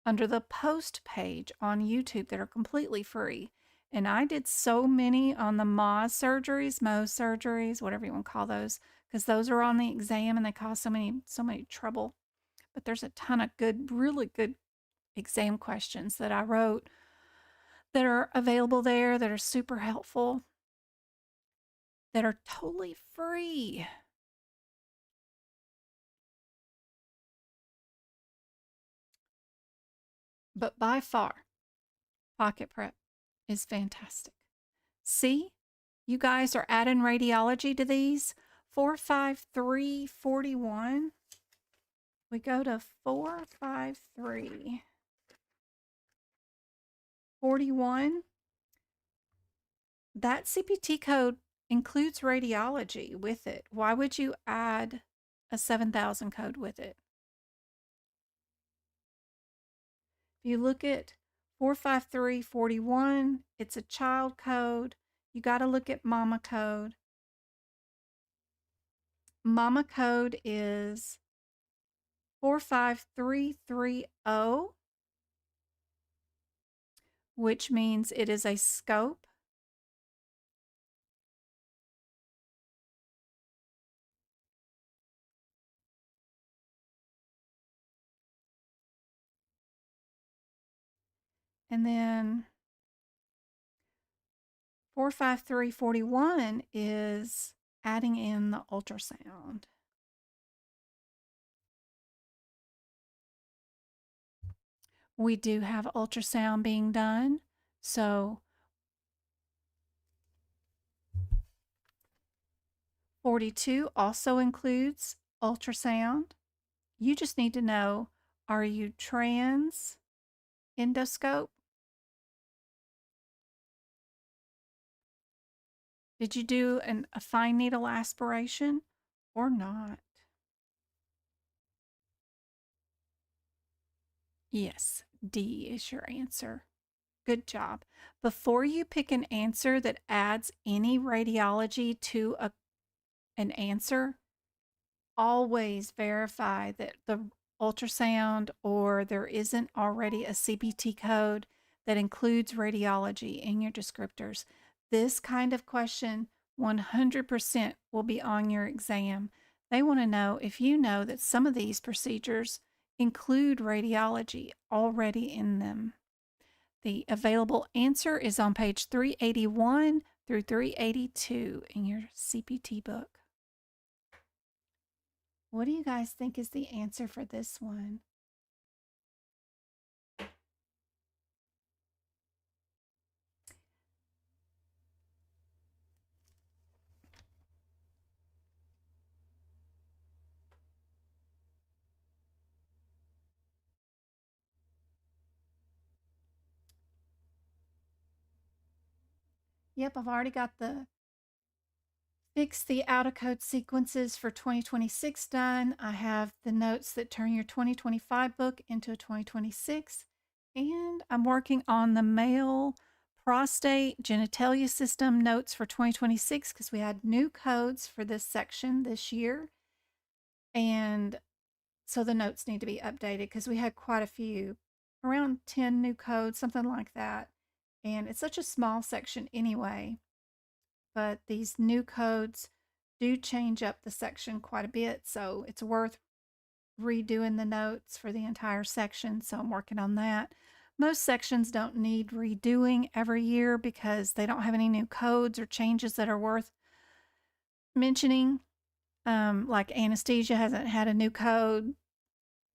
under the post page on YouTube that are completely free. And I did so many on the Mohs surgeries, whatever you want to call those, because those are on the exam and they cause so many trouble. But there's a ton of good, really good exam questions that I wrote that are available there that are super helpful, that are totally free. But by far, Pocket Prep is fantastic. See, you guys are adding radiology to these. 45341. We go to 45341. That CPT code includes radiology with it. Why would you add a 7000 code with it? If you look at 45341, it's a child code. You got to look at mama code. Mama code is 45330, which means it is a scope. And then 45341 is adding in the ultrasound. We do have ultrasound being done. So 42 also includes ultrasound. You just need to know, are you trans endoscope? Did you do a fine needle aspiration or not? Yes, D is your answer. Good job. Before you pick an answer that adds any radiology to an answer, always verify that the ultrasound or there isn't already a CPT code that includes radiology in your descriptors. This kind of question 100% will be on your exam. They want to know if you know that some of these procedures include radiology already in them. The available answer is on page 381 through 382 in your CPT book. What do you guys think is the answer for this one? Yep, I've already got the fix the out of code sequences for 2026 done. I have the notes that turn your 2025 book into a 2026. And I'm working on the male prostate genitalia system notes for 2026 because we had new codes for this section this year. And so the notes need to be updated because we had quite a few, around 10 new codes, something like that. And it's such a small section anyway, but these new codes do change up the section quite a bit, so it's worth redoing the notes for the entire section, so I'm working on that. Most sections don't need redoing every year because they don't have any new codes or changes that are worth mentioning. Like anesthesia hasn't had a new code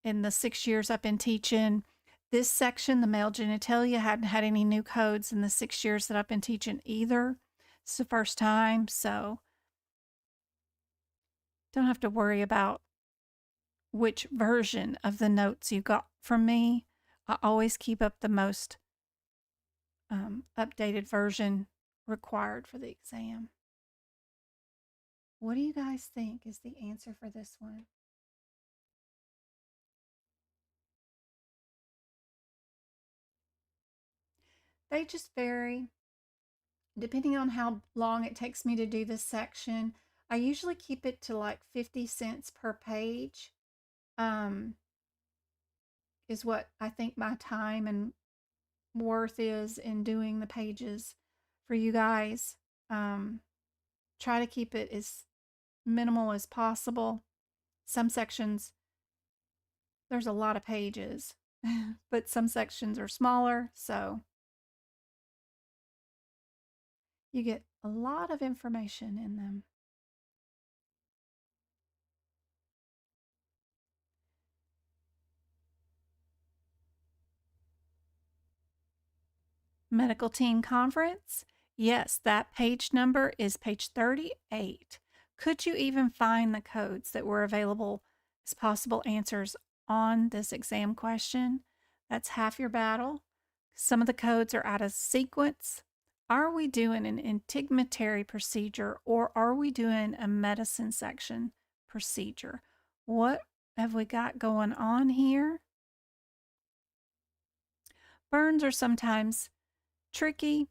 in the 6 years I've been teaching. This section, the male genitalia, hadn't had any new codes in the 6 years that I've been teaching either. It's the first time, so don't have to worry about which version of the notes you got from me. I always keep up the most updated version required for the exam. What do you guys think is the answer for this one? They just vary depending on how long it takes me to do this section. I usually keep it to like 50 cents per page, is what I think my time and worth is in doing the pages for you guys. Try to keep it as minimal as possible. Some sections, there's a lot of pages, but some sections are smaller, so you get a lot of information in them. Medical Team Conference. Yes, that page number is page 38. Could you even find the codes that were available as possible answers on this exam question? That's half your battle. Some of the codes are out of sequence. Are we doing an integumentary procedure or are we doing a medicine section procedure? What have we got going on here? Burns are sometimes tricky,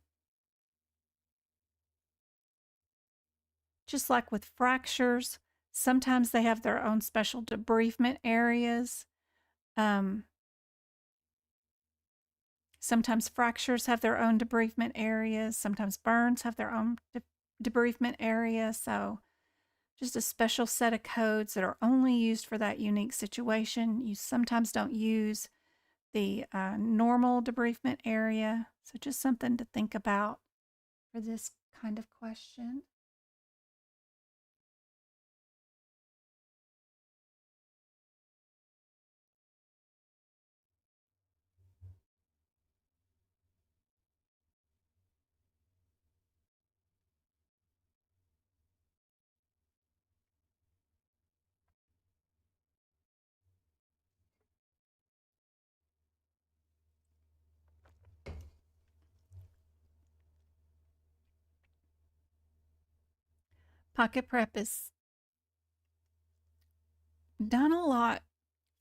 just like with fractures. Sometimes they have their own special debridement areas. Sometimes fractures have their own debridement areas. Sometimes burns have their own debridement area. So just a special set of codes that are only used for that unique situation. You sometimes don't use the normal debridement area. So just something to think about for this kind of question. Pocket Prep is done a lot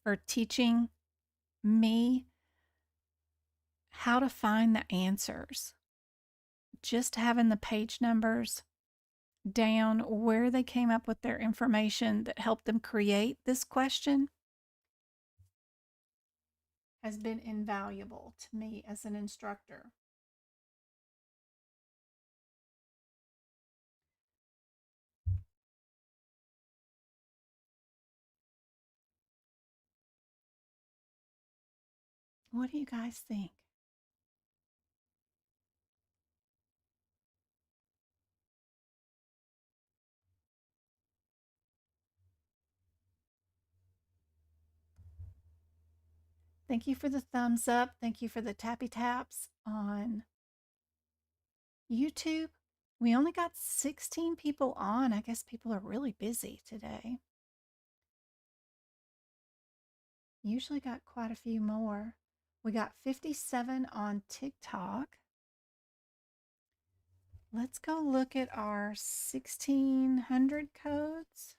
for teaching me how to find the answers. Just having the page numbers down, where they came up with their information that helped them create this question, has been invaluable to me as an instructor. What do you guys think? Thank you for the thumbs up. Thank you for the tappy taps on YouTube. We only got 16 people on. I guess people are really busy today. Usually got quite a few more. We got 57 on TikTok. Let's go look at our 1600 codes.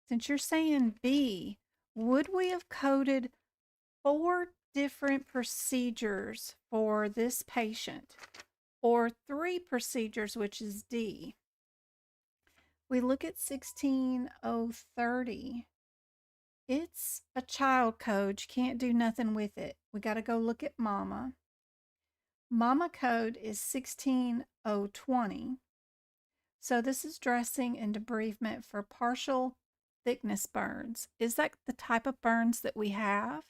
Since you're saying B, would we have coded 4 different procedures for this patient or 3 procedures, which is D? We look at 16030. It's a child code. You can't do nothing with it. We got to go look at mama. Mama code is 16020. So this is dressing and debridement for partial thickness burns. Is that the type of burns that we have?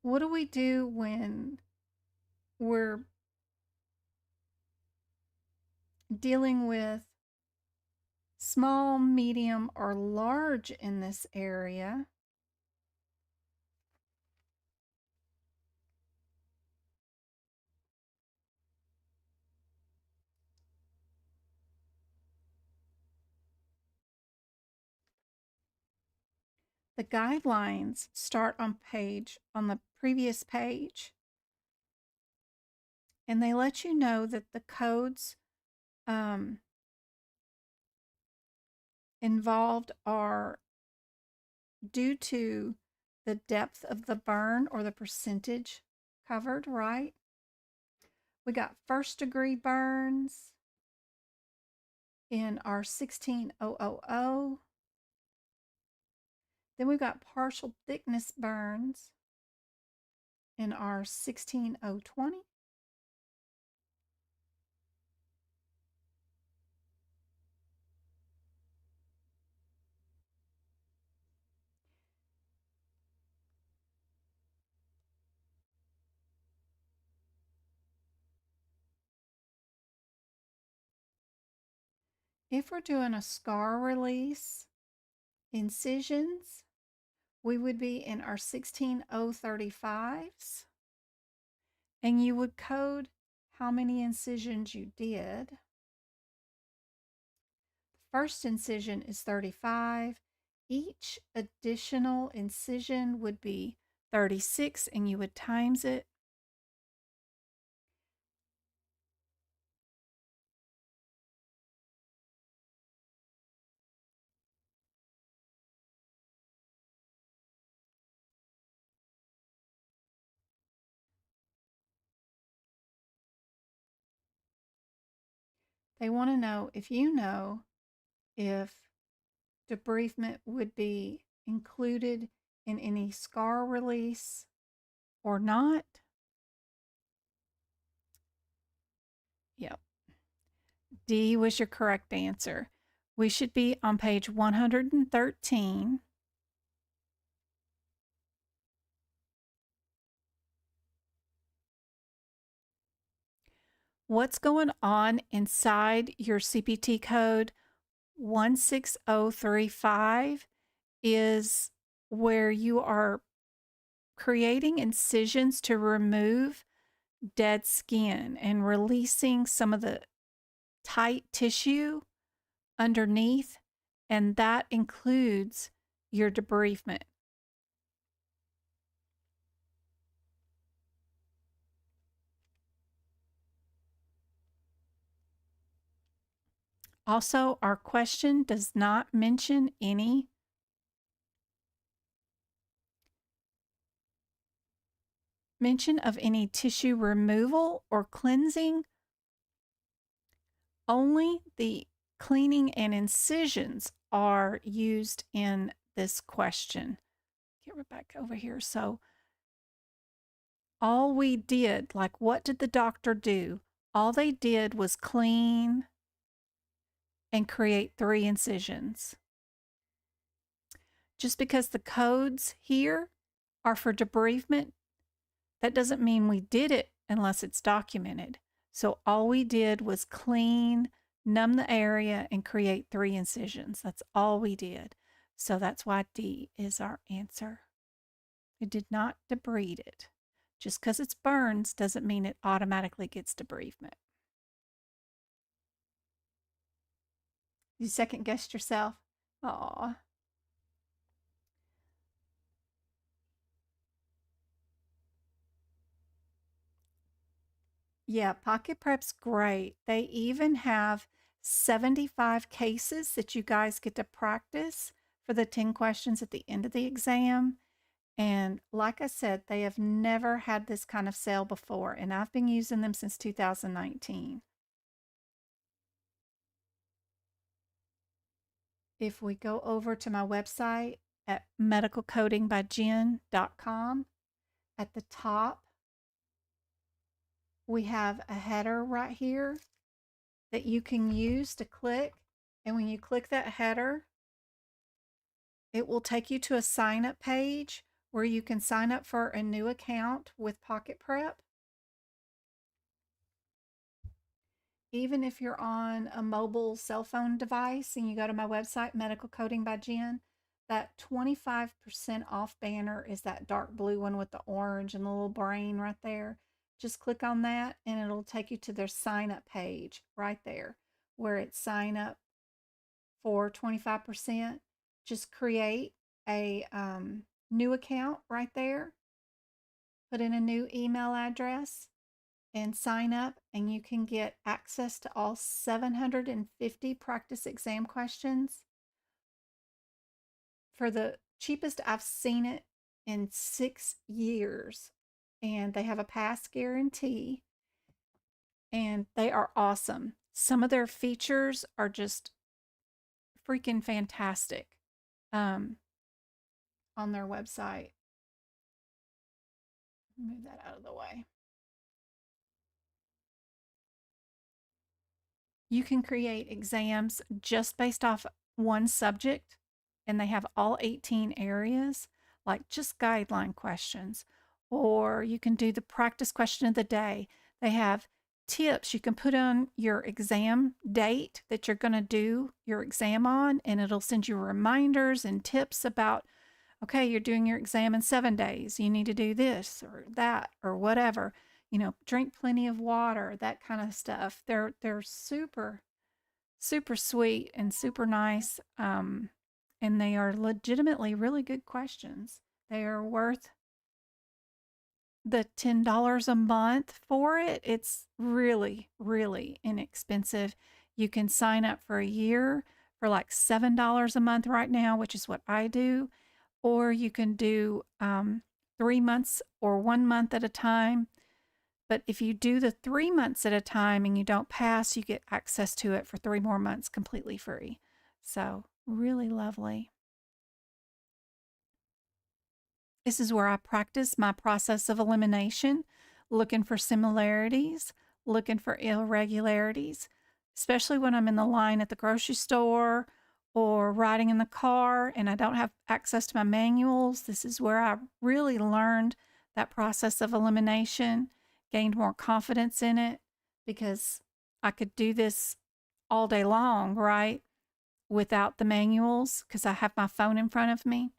What do we do when we're dealing with small, medium, or large in this area? The guidelines start on the previous page, and they let you know that the codes involved are due to the depth of the burn or the percentage covered, right? We got first degree burns in our 16000. Then we've got partial thickness burns in our 16020. If we're doing a scar release incisions, we would be in our 16035s, and you would code how many incisions you did. First incision is 35. Each additional incision would be 36, and you would times it. They want to know if debridement would be included in any scar release or not. Yep. D was your correct answer. We should be on page 113. What's going on inside your CPT code 16035 is where you are creating incisions to remove dead skin and releasing some of the tight tissue underneath, and that includes your debridement. Also, our question does not mention any mention of any tissue removal or cleansing. Only the cleaning and incisions are used in this question. Get right back over here. So all we did, like what did the doctor do? All they did was clean and create 3 incisions. Just because the codes here are for debridement, that doesn't mean we did it unless it's documented. So all we did was clean, numb the area, and create 3 incisions. That's all we did. So that's why D is our answer. It did not debride it. Just because it's burns doesn't mean it automatically gets debridement. You second guessed yourself? Aw. Yeah, Pocket Prep's great. They even have 75 cases that you guys get to practice for the 10 questions at the end of the exam. And like I said, they have never had this kind of sale before, and I've been using them since 2019. If we go over to my website at medicalcodingbyjen.com, at the top, we have a header right here that you can use to click. And when you click that header, it will take you to a sign up page where you can sign up for a new account with Pocket Prep. Even if you're on a mobile cell phone device and you go to my website, Medical Coding by Jen, that 25% off banner is that dark blue one with the orange and the little brain right there. Just click on that and it'll take you to their sign up page right there where it's sign up for 25%. Just create a new account right there, put in a new email address, and sign up, and you can get access to all 750 practice exam questions for the cheapest I've seen it in 6 years. And they have a pass guarantee, and they are awesome. Some of their features are just freaking fantastic on their website. Move that out of the way. You can create exams just based off one subject, and they have all 18 areas, like just guideline questions. Or you can do the practice question of the day. They have tips you can put on your exam date that you're going to do your exam on, and it'll send you reminders and tips about, okay, you're doing your exam in 7 days. You need to do this or that or whatever. Drink plenty of water, that kind of stuff. They're super, super sweet and super nice. And they are legitimately really good questions. They are worth the $10 a month for it. It's really, really inexpensive. You can sign up for a year for like $7 a month right now, which is what I do. Or you can do 3 months or 1 month at a time. But if you do the 3 months at a time and you don't pass, you get access to it for 3 more months completely free. So, really lovely. This is where I practice my process of elimination, looking for similarities, looking for irregularities, especially when I'm in the line at the grocery store or riding in the car and I don't have access to my manuals. This is where I really learned that process of elimination, gained more confidence in it because I could do this all day long, right? Without the manuals because I have my phone in front of me.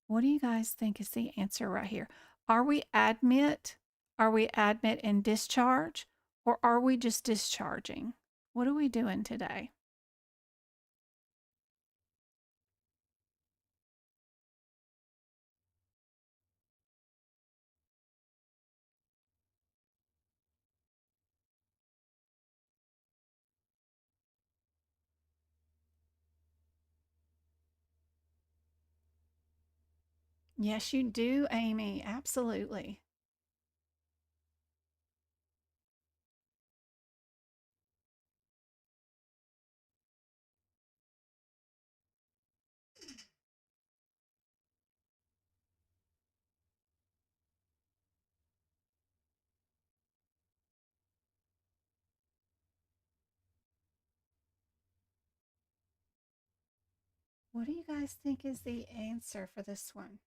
What do you guys think is the answer right here? Are we admit? Are we admit and discharge? Or are we just discharging? What are we doing today? Yes, you do, Amy. Absolutely. What do you guys think is the answer for this one?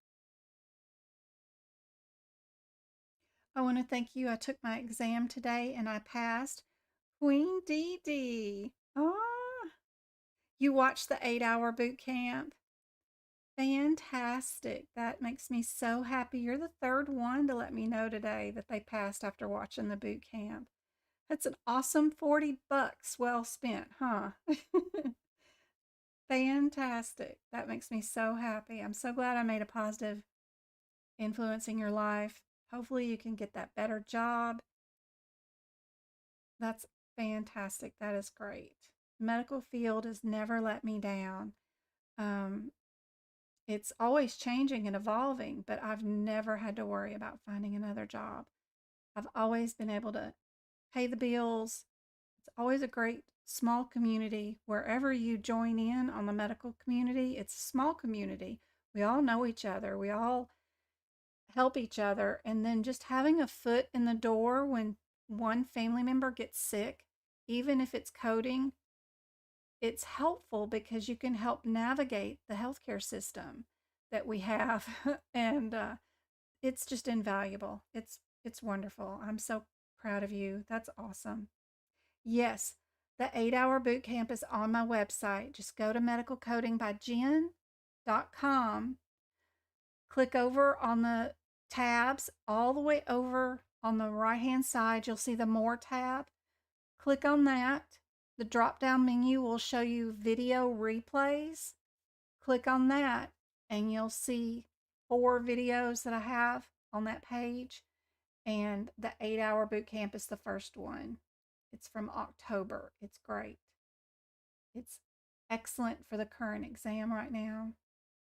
I want to thank you. I took my exam today and I passed. Queen Dee Dee. Oh, you watched the 8-hour boot camp? Fantastic. That makes me so happy. You're the third one to let me know today that they passed after watching the boot camp. That's an awesome $40 well spent, huh? Fantastic. That makes me so happy. I'm so glad I made a positive influence in your life. Hopefully you can get that better job. That's fantastic. That is great. Medical field has never let me down. Um, it's always changing and evolving, but I've never had to worry about finding another job. I've always been able to pay the bills. It's always a great small community. Wherever you join in on the medical community, it's a small community. We all know each other. We all help each other. And then just having a foot in the door when one family member gets sick, even if it's coding, it's helpful because you can help navigate the healthcare system that we have. And it's just invaluable. It's wonderful. I'm so proud of you. That's awesome. Yes, the 8-hour boot camp is on my website. Just go to medicalcodingbyjen.com, click over on the tabs all the way over on the right hand side. You'll see the More tab. Click on that. The drop down menu will show you video replays. Click on that, and you'll see 4 videos that I have on that page. And the 8-hour boot camp is the first one. It's from October. It's great. It's excellent for the current exam right now.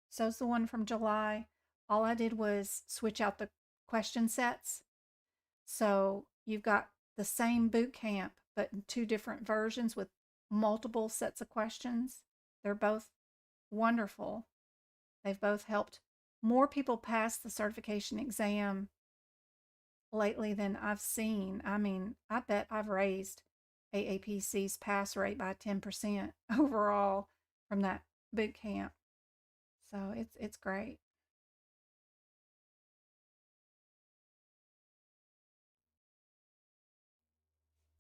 So's the one from July. All I did was switch out the question sets. So you've got the same boot camp, but in 2 different versions with multiple sets of questions. They're both wonderful. They've both helped more people pass the certification exam lately than I've seen. I mean, I bet I've raised AAPC's pass rate by 10% overall from that boot camp. So it's great.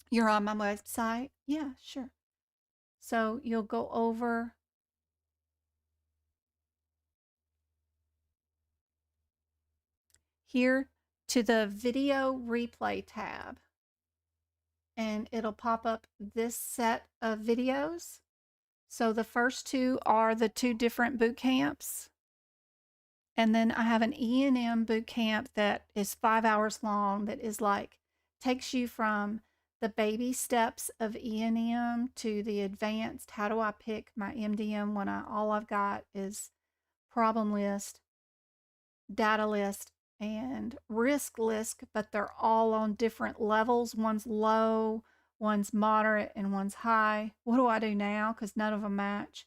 You're on my website? Yeah, sure. So you'll go over here to the video replay tab, and it'll pop up this set of videos. So the first 2 are the 2 different boot camps. And then I have an E&M boot camp that is 5 hours long that is like takes you from the baby steps of E&M to the advanced. How do I pick my MDM when all I've got is problem list, data list, and risk list, but they're all on different levels. One's low, one's moderate, and one's high. What do I do now? Because none of them match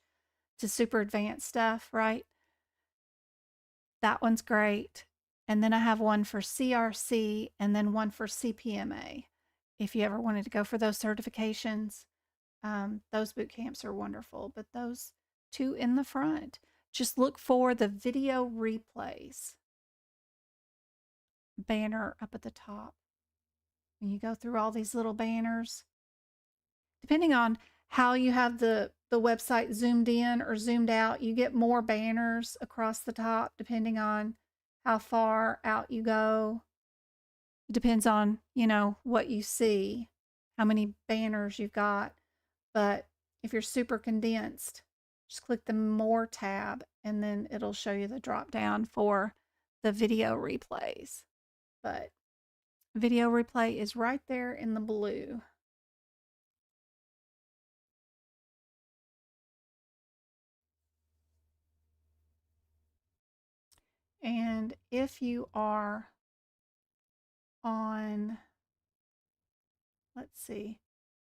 to super advanced stuff, right? That one's great. And then I have one for CRC and then one for CPMA. If you ever wanted to go for those certifications, those boot camps are wonderful. But those 2 in the front, just look for the video replays banner up at the top. When you go through all these little banners, depending on how you have the website zoomed in or zoomed out, you get more banners across the top depending on how far out you go. It depends on, what you see, how many banners you've got. But if you're super condensed, just click the More tab and then it'll show you the drop down for the video replays. But video replay is right there in the blue. And if you are on, let's see,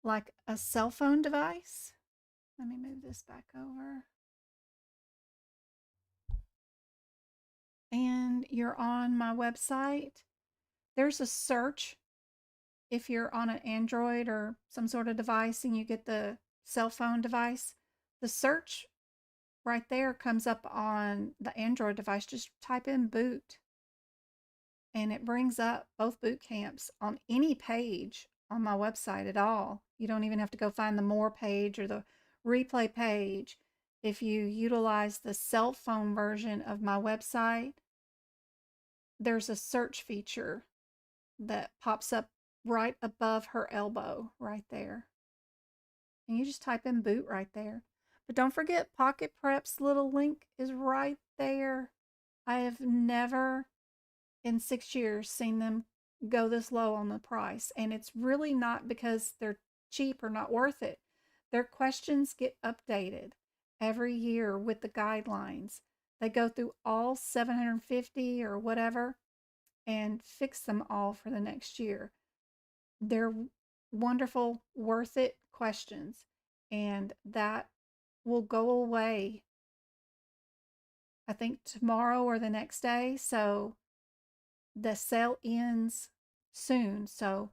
like a cell phone device, let me move this back over. And you're on my website, there's a search. If you're on an Android or some sort of device and you get the cell phone device, the search right there comes up on the Android device. Just type in boot and it brings up both boot camps on any page on my website at all. You don't even have to go find the more page or the replay page. If you utilize the cell phone version of my website, there's a search feature that pops up right above her elbow right there. And you just type in boot right there. But don't forget, Pocket Prep's little link is right there. I have never in 6 years seen them go this low on the price. And it's really not because they're cheap or not worth it. Their questions get updated every year with the guidelines. They go through all 750 or whatever and fix them all for the next year. They're wonderful, worth it questions. And that will go away, I think, tomorrow or the next day. So the sale ends soon. So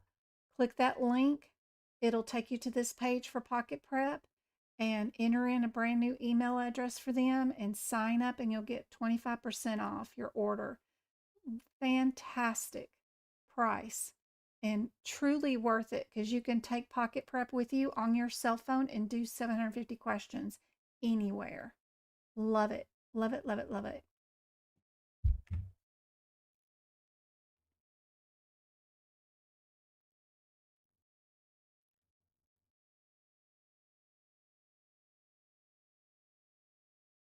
click that link. It'll take you to this page for Pocket Prep and enter in a brand new email address for them and sign up, and you'll get 25% off your order. Fantastic price and truly worth it, because you can take Pocket Prep with you on your cell phone and do 750 questions anywhere. Love it. Love it, love it, love it.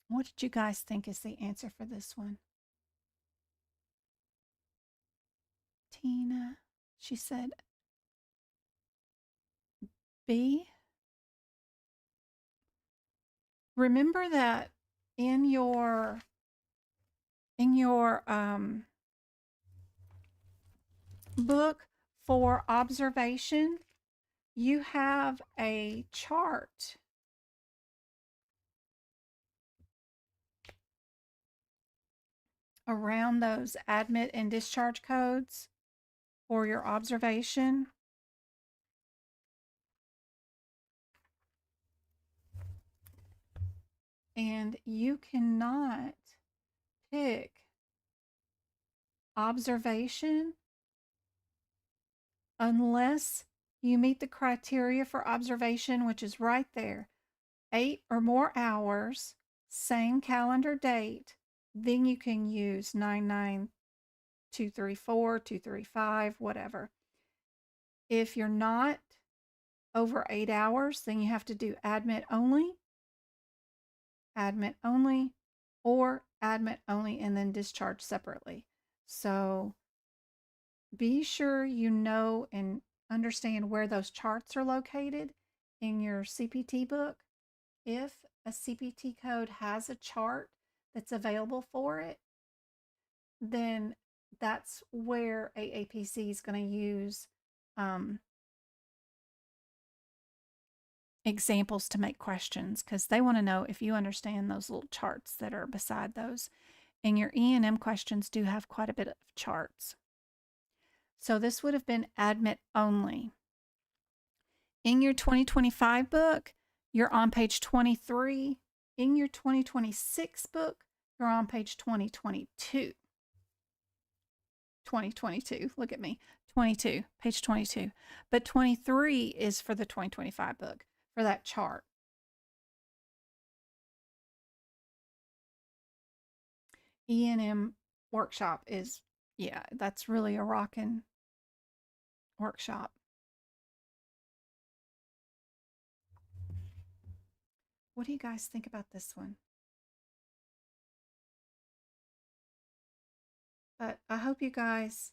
What did you guys think is the answer for this one? Tina, she said B. Remember that in your book for observation, you have a chart around those admit and discharge codes for your observation. And you cannot pick observation unless you meet the criteria for observation, which is right there. 8 or more hours, same calendar date. Then you can use 99234, 235, whatever. If you're not over 8 hours, then you have to do admit only, or admit only and then discharge separately. So be sure you know and understand where those charts are located in your CPT book. If a CPT code has a chart that's available for it, then that's where AAPC is going to use examples to make questions, because they want to know if you understand those little charts that are beside those. And your E&M questions do have quite a bit of charts. So this would have been admit only. In your 2025 book, you're on page 23. In your 2026 book, you're on page 2022. 2022, look at me. 22, page 22. But 23 is for the 2025 book, for that chart. E&M workshop is, yeah, that's really a rockin' workshop. What do you guys think about this one? But I hope you guys,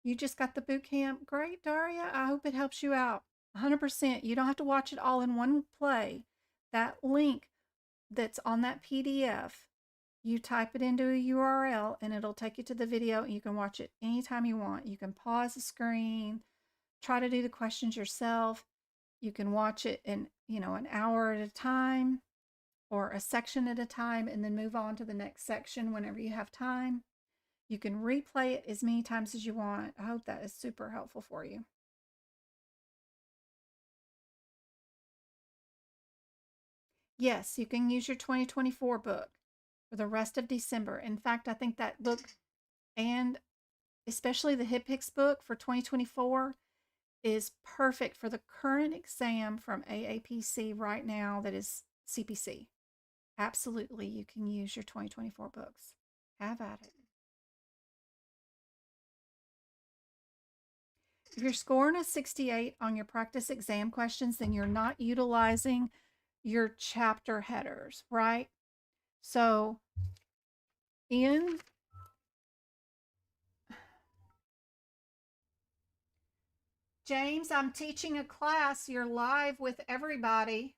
you just got the boot camp. Great, Daria. I hope it helps you out 100%. You don't have to watch it all in one play. That link that's on that PDF, you type it into a URL and it'll take you to the video, and you can watch it anytime you want. You can pause the screen, try to do the questions yourself. You can watch it in, an hour at a time or a section at a time, and then move on to the next section whenever you have time. You can replay it as many times as you want. I hope that is super helpful for you. Yes, you can use your 2024 book for the rest of December. In fact, I think that book, and especially the HipPix book for 2024, is perfect for the current exam from AAPC right now that is CPC. Absolutely, you can use your 2024 books. Have at it. If you're scoring a 68 on your practice exam questions, then you're not utilizing your chapter headers, right? So in James, I'm teaching a class. You're live with everybody.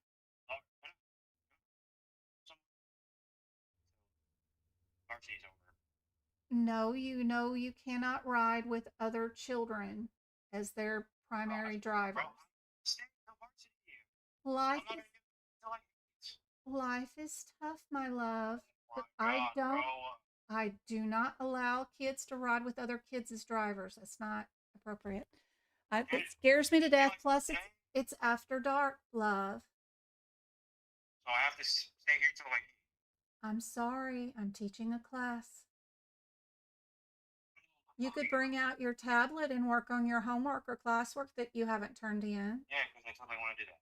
No, you know you cannot ride with other children as their primary drivers. Life is life is tough, my love. But I do not allow kids to ride with other kids as drivers. That's not appropriate. It scares me to death. Plus, it's after dark, love. So I have to stay here till like. I'm sorry. I'm teaching a class. You could bring out your tablet and work on your homework or classwork that you haven't turned in. Yeah, because I totally want to do that.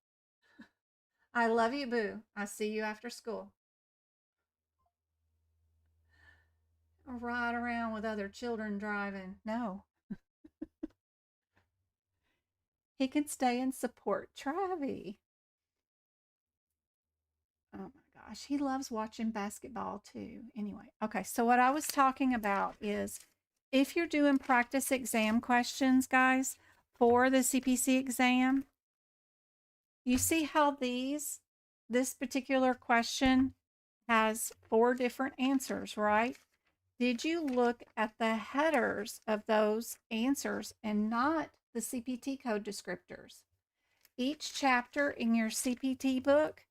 I love you, boo. I see you after school. Ride around with other children driving. No. He can stay and support Travi. Oh my gosh, he loves watching basketball too. Anyway, okay, so what I was talking about is if you're doing practice exam questions, guys, for the CPC exam, you see how this particular question has 4 different answers, right? Did you look at the headers of those answers and not the CPT code descriptors? Each chapter in your CPT book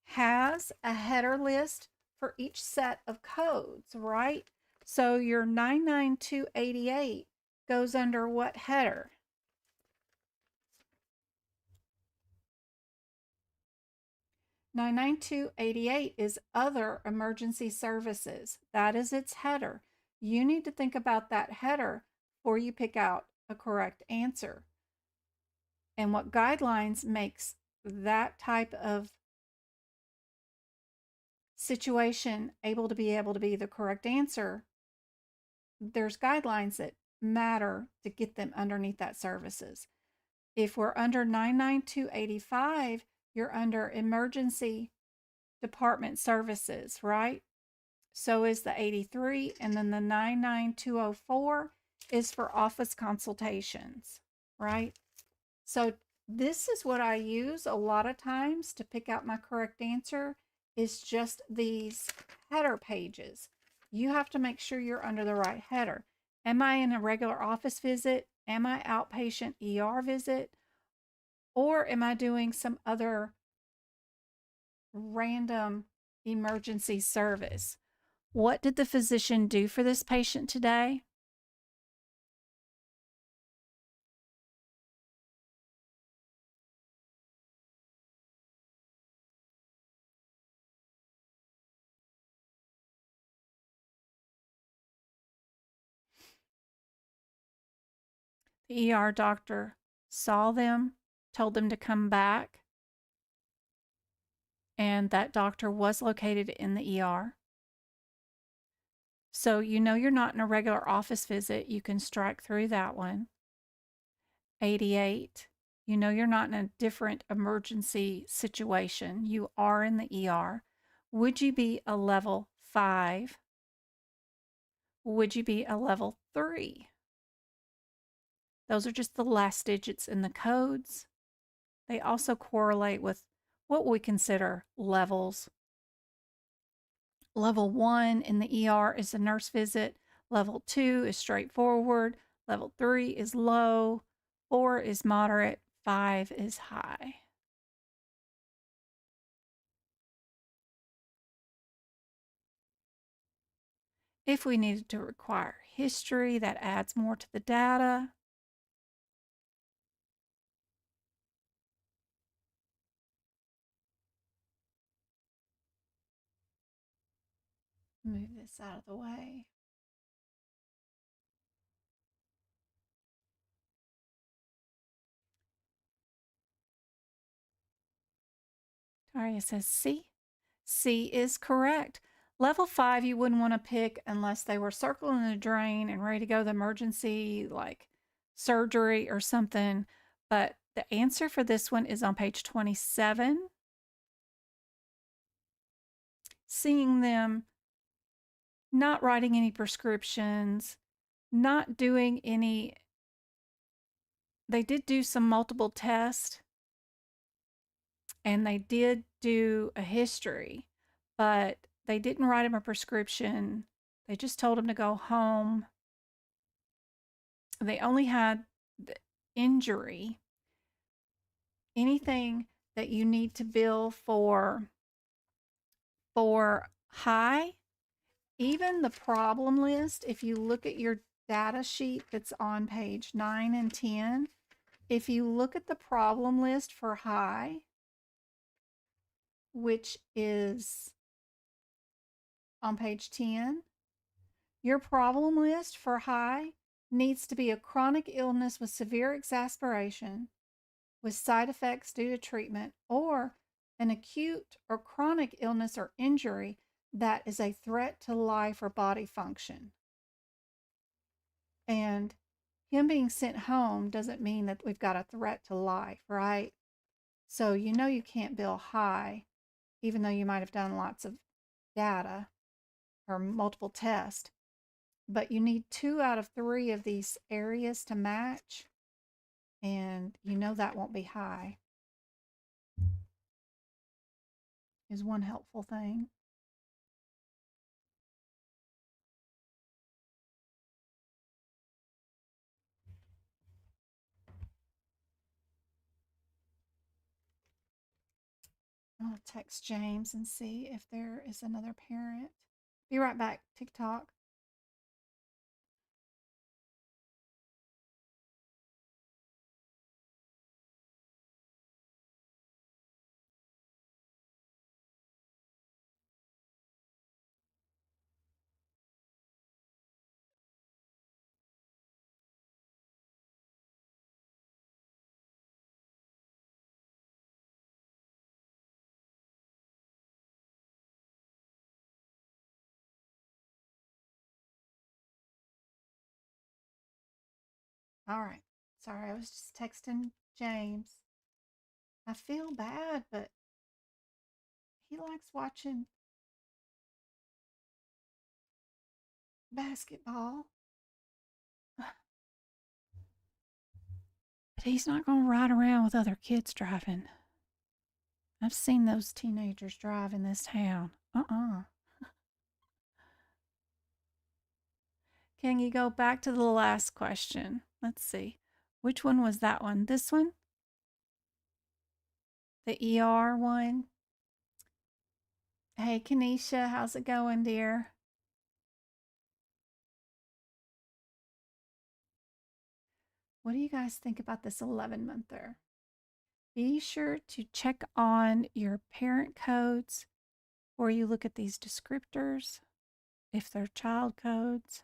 has a header list for each set of codes, right? So your 99288 goes under what header? 99288 is other emergency services. That is its header. You need to think about that header before you pick out a correct answer. And what guidelines makes that type of situation able to be the correct answer, there's guidelines that matter to get them underneath that services. If we're under 99285, you're under emergency department services, right? So is the 83, and then the 99204 is for office consultations, right? So this is what I use a lot of times to pick out my correct answer is just these header pages. You have to make sure you're under the right header. Am I in a regular office visit? Am I outpatient ER visit? Or am I doing some other random emergency service? What did the physician do for this patient today? The ER doctor saw them, told them to come back, and that doctor was located in the ER. So you know you're not in a regular office visit. You can strike through that one. 88, you know you're not in a different emergency situation. You are in the ER. Would you be a level 5? Would you be a level 3? Those are just the last digits in the codes. They also correlate with what we consider levels. Level 1 in the ER is a nurse visit. Level 2 is straightforward. Level 3 is low. 4 is moderate. 5 is high. If we needed to require history, that adds more to the data. Move this out of the way. Daria says C. C is correct. Level 5 you wouldn't want to pick unless they were circling the drain and ready to go to the emergency, like surgery or something. But the answer for this one is on page 27. Seeing them not writing any prescriptions, not doing any, they did do some multiple tests and they did do a history, but they didn't write him a prescription. They just told him to go home. They only had the injury. Anything that you need to bill for high, even the problem list, if you look at your data sheet that's on page 9 and 10, if you look at the problem list for high, which is on page 10, your problem list for high needs to be a chronic illness with severe exacerbation with side effects due to treatment, or an acute or chronic illness or injury that is a threat to life or body function. And him being sent home doesn't mean that we've got a threat to life, right? So you know you can't bill high, even though you might have done lots of data or multiple tests. But you need 2 out of 3 of these areas to match, and you know that won't be high. Is one helpful thing. I'll text James and see if there is another parent. Be right back, TikTok. All right. Sorry, I was just texting James. I feel bad, but he likes watching basketball. But he's not going to ride around with other kids driving. I've seen those teenagers drive in this town. Can you go back to the last question? Let's see. Which one was that one? This one? The ER one? Hey, Kenesha, how's it going, dear? What do you guys think about this 11-monther? Be sure to check on your parent codes or you look at these descriptors if they're child codes.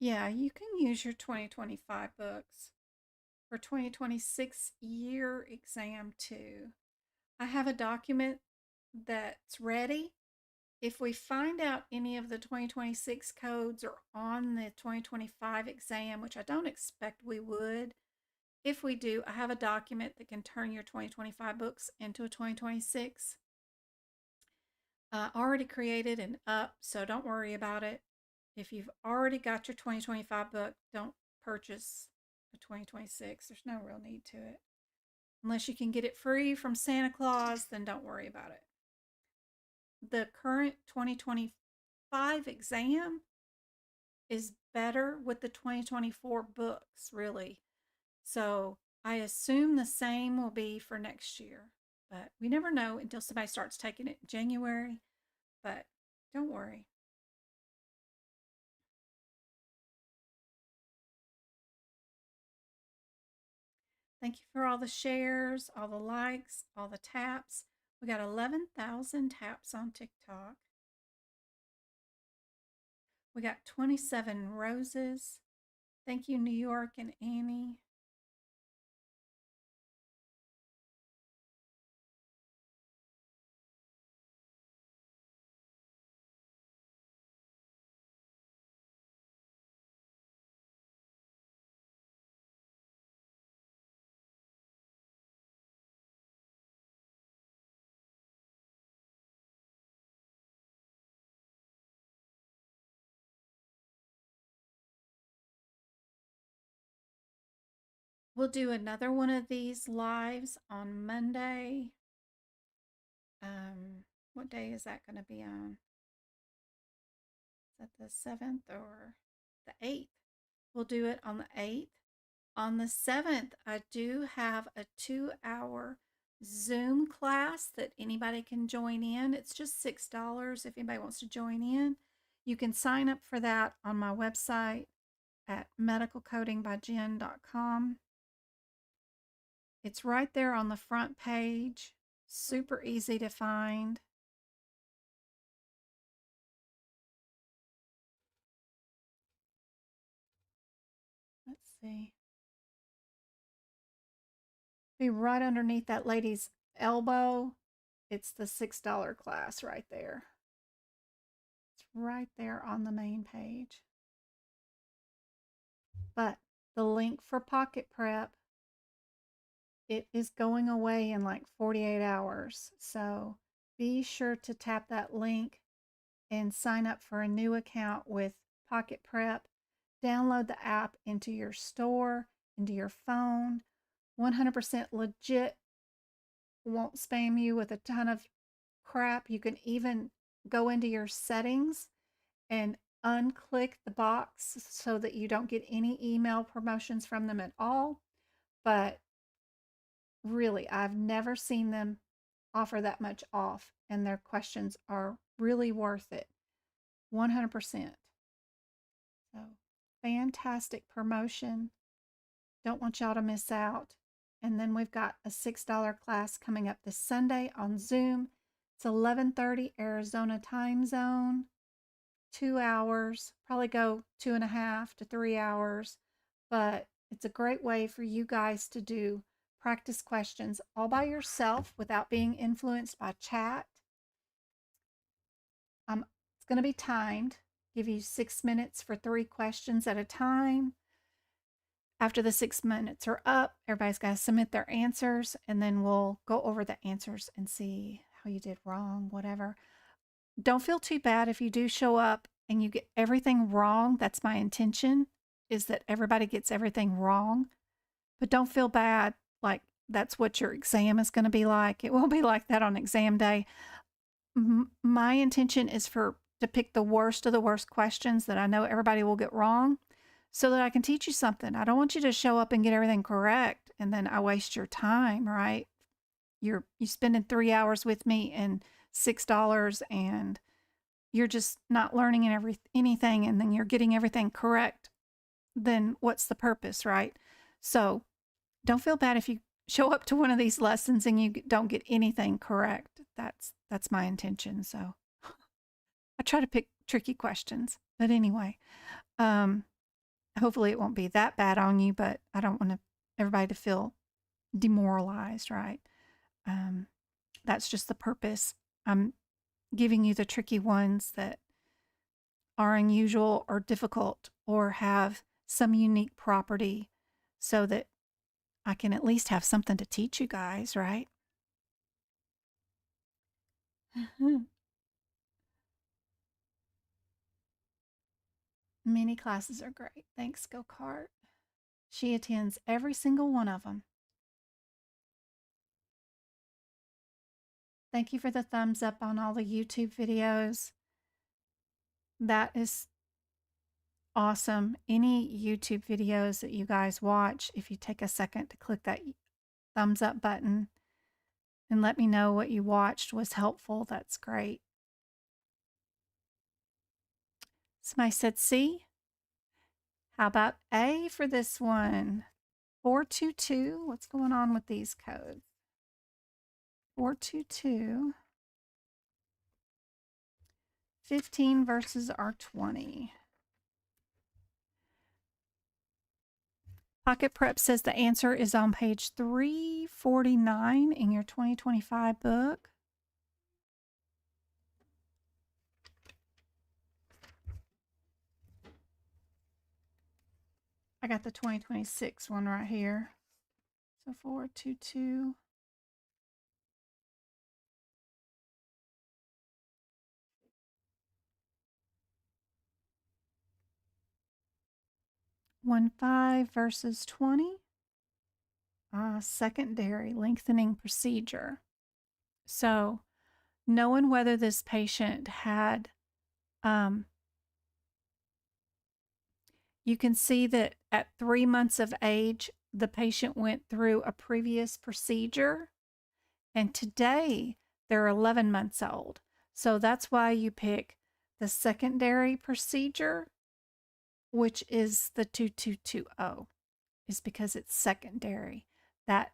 Yeah, you can use your 2025 books for 2026 year exam too. I have a document that's ready. If we find out any of the 2026 codes are on the 2025 exam, which I don't expect we would, if we do, I have a document that can turn your 2025 books into a 2026. Already created and up, so don't worry about it. If you've already got your 2025 book, don't purchase a 2026. There's no real need to it. Unless you can get it free from Santa Claus, then don't worry about it. The current 2025 exam is better with the 2024 books, really. So I assume the same will be for next year, but we never know until somebody starts taking it in January. But don't worry. Thank you for all the shares, all the likes, all the taps. We got 11,000 taps on TikTok. We got 27 roses. Thank you, New York and Annie. We'll do another one of these lives on Monday. What day is that going to be on? Is that the 7th or the 8th? We'll do it on the 8th. On the 7th, I do have a 2-hour Zoom class that anybody can join in. It's just $6 if anybody wants to join in. You can sign up for that on my website at medicalcodingbyjen.com. It's right there on the front page, super easy to find. Let's see. Be right underneath that lady's elbow. It's the $6 class right there. It's right there on the main page. But the link for Pocket Prep, it is going away in like 48 hours. So be sure to tap that link and sign up for a new account with Pocket Prep. Download the app into your store, into your phone. 100% legit, won't spam you with a ton of crap. You can even go into your settings and unclick the box so that you don't get any email promotions from them at all. But really, I've never seen them offer that much off, and their questions are really worth it. 100%. So, fantastic promotion. Don't want y'all to miss out. And then we've got a $6 class coming up this Sunday on Zoom. It's 11:30 Arizona time zone. 2 hours, probably go 2.5 to 3 hours, but it's a great way for you guys to do practice questions all by yourself without being influenced by chat. It's going to be timed. Give you 6 minutes for 3 questions at a time. After the 6 minutes are up, everybody's got to submit their answers, and then we'll go over the answers and see how you did wrong, whatever. Don't feel too bad if you do show up and you get everything wrong. That's my intention, is that everybody gets everything wrong. But don't feel bad like that's what your exam is going to be like. It won't be like that on exam day. My intention is to pick the worst of the worst questions that I know everybody will get wrong so that I can teach you something. I don't want you to show up and get everything correct and then I waste your time, right? You spending 3 hours with me and $6 and you're just not learning anything and then you're getting everything correct. Then what's the purpose, right? So don't feel bad if you show up to one of these lessons and you don't get anything correct. That's my intention. So I try to pick tricky questions. But anyway, hopefully it won't be that bad on you, but I don't want everybody to feel demoralized, right? That's just the purpose. I'm giving you the tricky ones that are unusual or difficult or have some unique property so that I can at least have something to teach you guys, right? Mini classes are great. Thanks, Go Kart. She attends every single one of them. Thank you for the thumbs up on all the YouTube videos. That is awesome. Any YouTube videos that you guys watch, if you take a second to click that thumbs up button and let me know what you watched was helpful, that's great. Somebody said C. How about A for this one? 422. What's going on with these codes? 422. 15 versus R20. Pocket Prep says the answer is on page 349 in your 2025 book. I got the 2026 one right here. So 422. One 5 versus 20. Secondary lengthening procedure. So knowing whether this patient had, you can see that at 3 months of age, the patient went through a previous procedure, and today they're 11 months old. So that's why you pick the secondary procedure, which is the 2220, is because it's secondary. That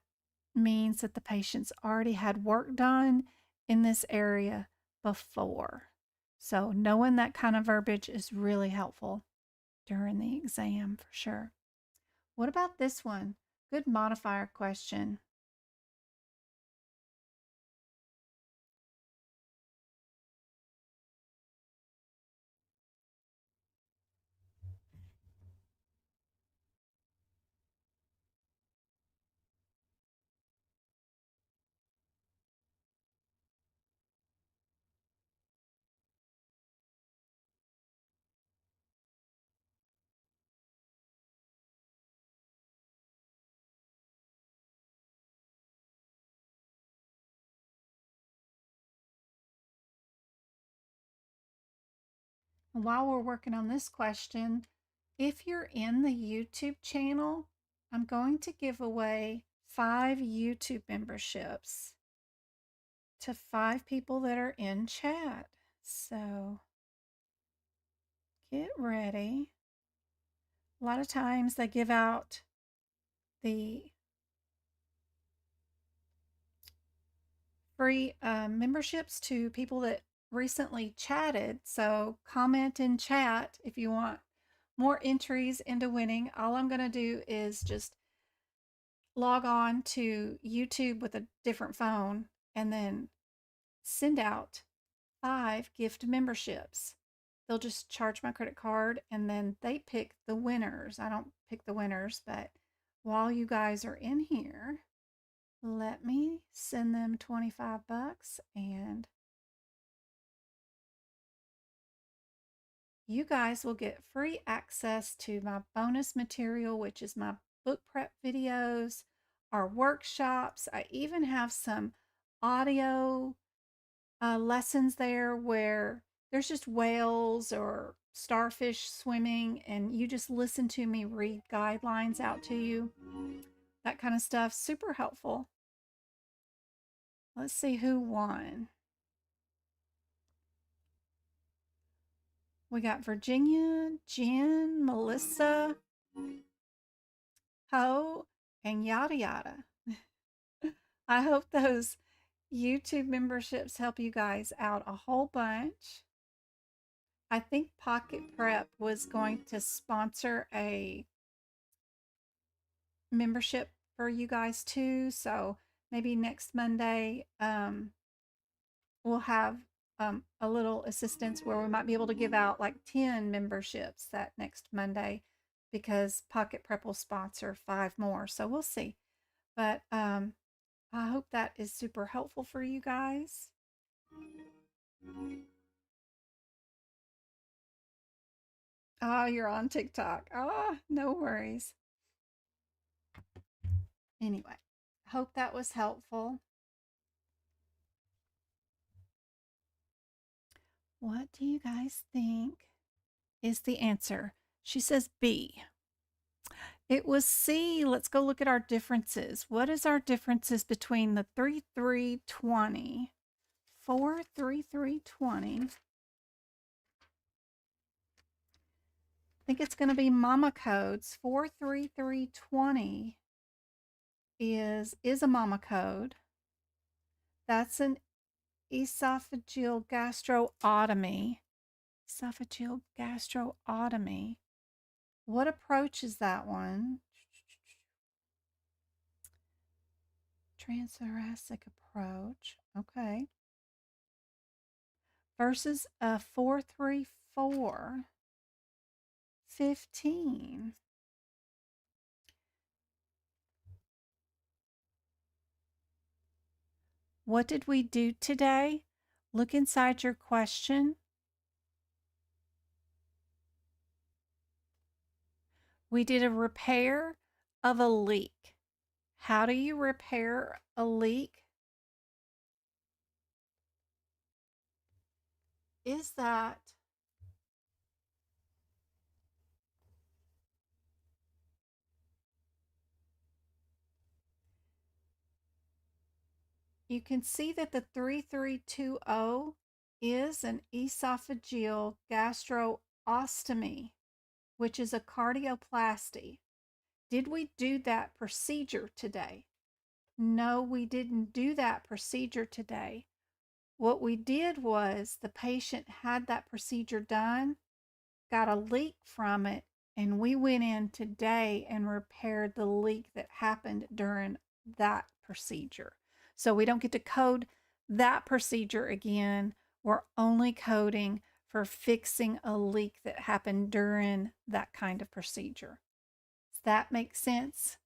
means that the patient's already had work done in this area before. So knowing that kind of verbiage is really helpful during the exam for sure. What about this one? Good modifier question. While we're working on this question, if you're in the YouTube channel, I'm going to give away 5 YouTube memberships to 5 people that are in chat. So get ready. A lot of times they give out the free memberships to people that recently chatted. So comment in chat if you want more entries into winning. All I'm going to do is just log on to YouTube with a different phone and then send out 5 gift memberships. They'll just charge my credit card and then they pick the winners. I don't pick the winners, but while you guys are in here, let me send them 25 bucks and you guys will get free access to my bonus material, which is my book prep videos, our workshops. I even have some audio lessons there where there's just whales or starfish swimming, and you just listen to me read guidelines out to you. That kind of stuff. Super helpful. Let's see who won. We got Virginia, Jen, Melissa, Ho, and yada yada. I hope those YouTube memberships help you guys out a whole bunch. I think Pocket Prep was going to sponsor a membership for you guys too. So maybe next Monday, we'll have a little assistance where we might be able to give out like 10 memberships that next Monday because Pocket Prep will sponsor 5 more. So we'll see. But I hope that is super helpful for you guys. Oh, you're on TikTok. Oh, no worries. Anyway, hope that was helpful. What do you guys think is the answer? She says B. It was C. Let's go look at our differences. What is our differences between the 3320? 43320. I think it's going to be mama codes. 43320 is a mama code. That's an esophageal gastrotomy. Esophageal gastrotomy. What approach is that one? Transthoracic approach. Okay. Versus a 434. 15. What did we do today? Look inside your question. We did a repair of a leak. How do you repair a leak? Is that you can see that the 3320 is an esophageal gastrostomy, which is a cardioplasty. Did we do that procedure today? No, we didn't do that procedure today. What we did was the patient had that procedure done, got a leak from it, and we went in today and repaired the leak that happened during that procedure. So we don't get to code that procedure again. We're only coding for fixing a leak that happened during that kind of procedure. Does that make sense?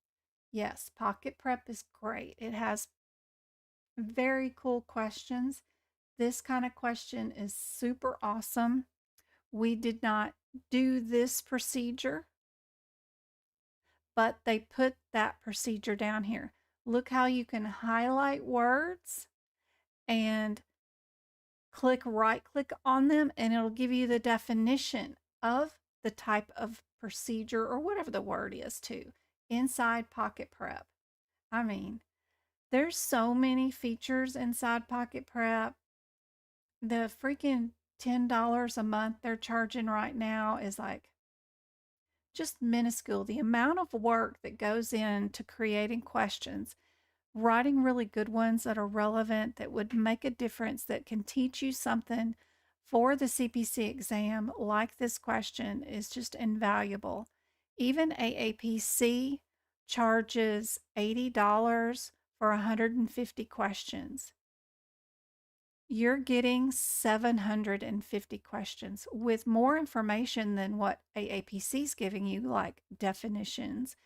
Yes, Pocket Prep is great. It has very cool questions. This kind of question is super awesome. We did not do this procedure, but they put that procedure down here. Look how you can highlight words and right click on them, and it'll give you the definition of the type of procedure or whatever the word is too inside Pocket Prep. I mean, there's so many features inside Pocket Prep. The freaking $10 a month they're charging right now is like just minuscule. The amount of work that goes into creating questions, writing really good ones that are relevant, that would make a difference, that can teach you something for the CPC exam, like this question, is just invaluable. Even AAPC charges $80 for 150 questions. You're getting 750 questions with more information than what AAPC is giving you, like definitions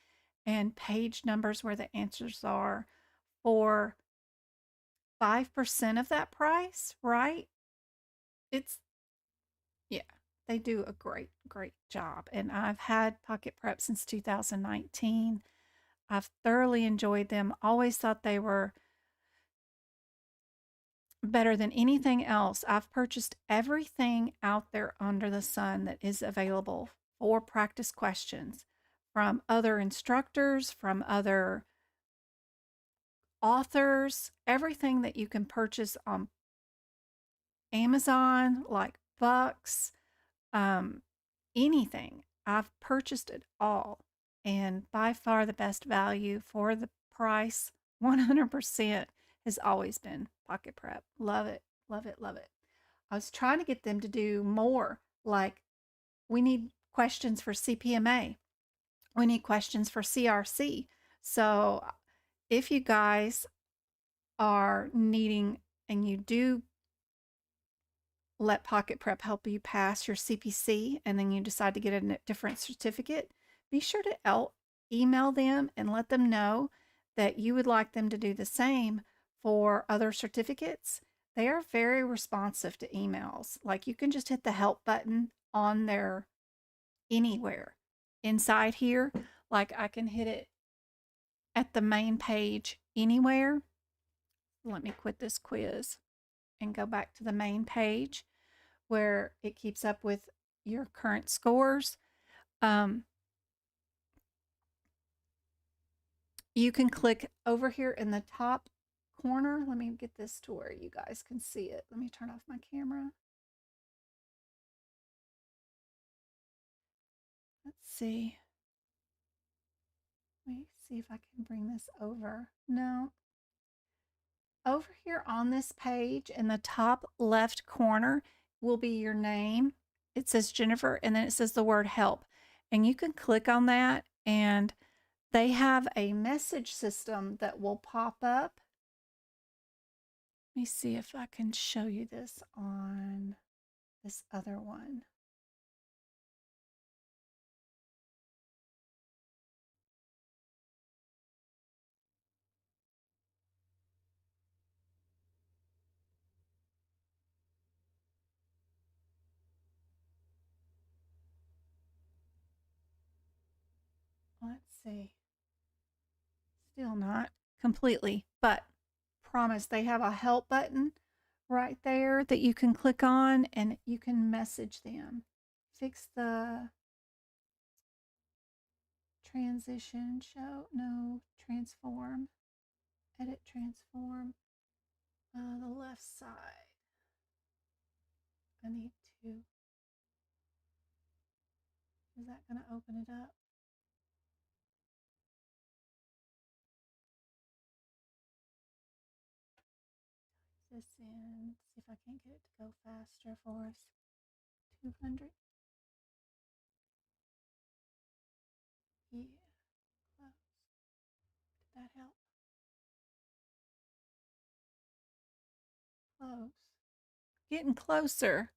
and page numbers where the answers are, for 5% of that price, right? It's, yeah, they do a great, great job. And I've had Pocket Prep since 2019. I've thoroughly enjoyed them. Always thought they were better than anything else. I've purchased everything out there under the sun that is available for practice questions from other instructors, from other authors, everything that you can purchase on Amazon, like books, anything. I've purchased it all, and by far the best value for the price, 100%, has always been Pocket Prep. Love it, love it, love it. I was trying to get them to do more, like we need questions for CPMA. We need questions for CRC. So if you guys are needing and you do let Pocket Prep help you pass your CPC and then you decide to get a different certificate, be sure to email them and let them know that you would like them to do the same for other certificates. They are very responsive to emails. Like you can just hit the help button on their anywhere inside here. Like I can hit it at the main page anywhere. Let me quit this quiz and go back to the main page where it keeps up with your current scores. You can click over here in the top corner. Let me get this to where you guys can see it. Let me turn off my camera. Let's see. Let me see if I can bring this over. No. Over here on this page in the top left corner will be your name. It says Jennifer, and then it says the word help. And you can click on that, and they have a message system that will pop up. Let me see if I can show you this on this other one. Let's see. Still not completely, but promise they have a help button right there that you can click on and you can message them. Fix the transition show. No, transform. Edit transform. The left side. I need to. Is that going to open it up? This in. See if I can't get it to go faster for us. 200. Yeah. Close. Did that help? Close. Getting closer.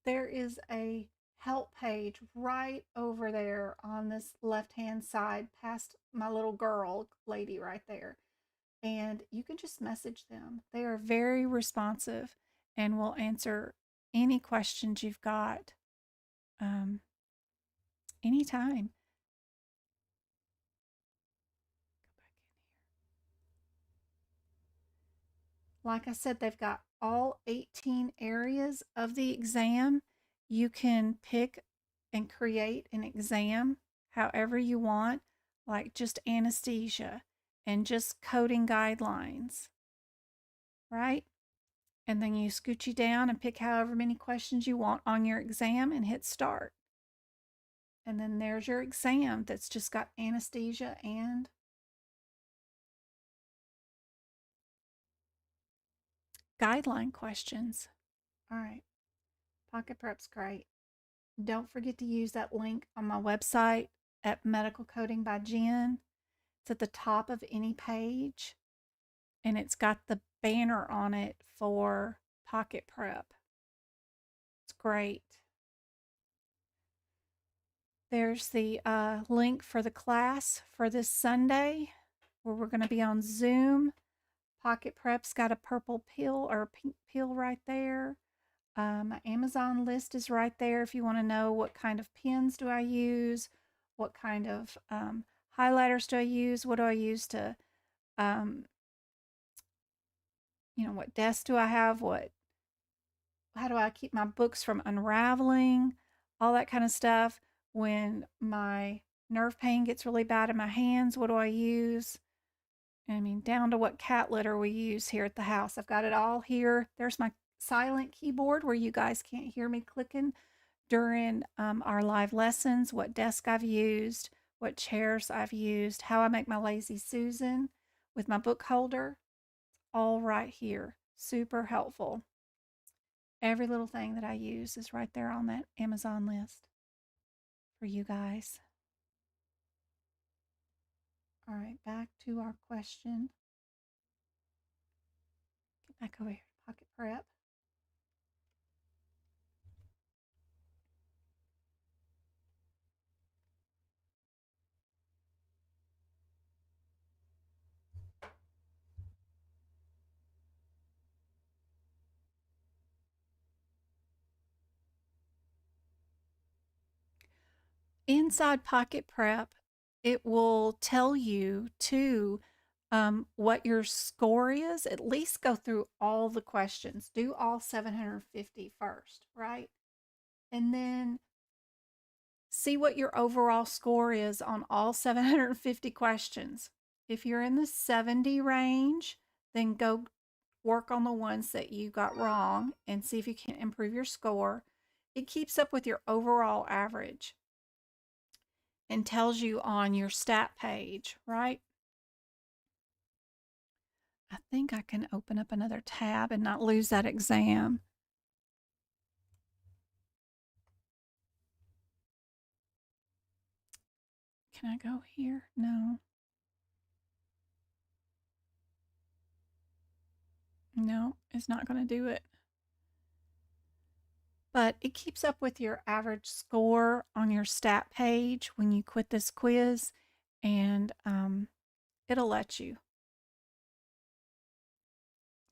There is a help page right over there on this left hand side past my little girl lady right there. And you can just message them. They are very responsive and will answer any questions you've got anytime. Like I said, they've got all 18 areas of the exam. You can pick and create an exam however you want, like just anesthesia and just coding guidelines, right? And then you scoochie down and pick however many questions you want on your exam and hit start. And then there's your exam that's just got anesthesia and guideline questions. All right. Pocket Prep's great. Don't forget to use that link on my website at Medical Coding by Jen. It's at the top of any page, and it's got the banner on it for Pocket Prep. It's great. There's the link for the class for this Sunday where we're going to be on Zoom. Pocket Prep's got a purple pill or a pink pill right there. My Amazon list is right there if you want to know what kind of pens do I use, what kind of highlighters do I use, what do I use to, what desk do I have, how do I keep my books from unraveling, all that kind of stuff. When my nerve pain gets really bad in my hands, what do I use? I mean, down to what cat litter we use here at the house. I've got it all here. There's my silent keyboard where you guys can't hear me clicking during our live lessons, what desk I've used, what chairs I've used, how I make my Lazy Susan with my book holder, all right here. Super helpful. Every little thing that I use is right there on that Amazon list for you guys. All right, back to our question. Get back over here to Pocket Prep. Inside Pocket Prep, it will tell you too what your score is. At least go through all the questions. Do all 750 first, right? And then See what your overall score is on all 750 questions. If you're in the 70 range, then go work on the ones that you got wrong and see if you can improve your score. It keeps up with your overall average and tells you on your stat page, right? I think I can open up another tab and not lose that exam. Can I go here? No. No, it's not going to do it. But it keeps up with your average score on your stat page when you quit this quiz, and it'll let you.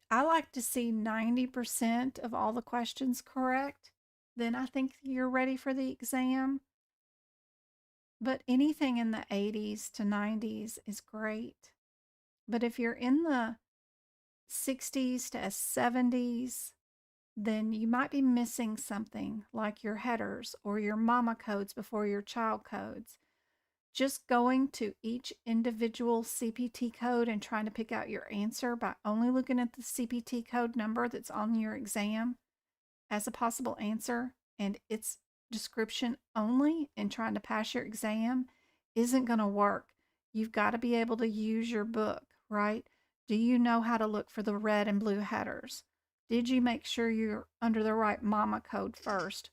I like to see 90% of all the questions correct. Then I think you're ready for the exam. But anything in the 80s to 90s is great. But if you're in the 60s to 70s, then you might be missing something like your headers or your mama codes before your child codes. Just going to each individual CPT code and trying to pick out your answer by only looking at the CPT code number that's on your exam as a possible answer and its description only and trying to pass your exam isn't going to work. You've got to be able to use your book, right? Do you know how to look for the red and blue headers? Did you make sure you're under the right mama code first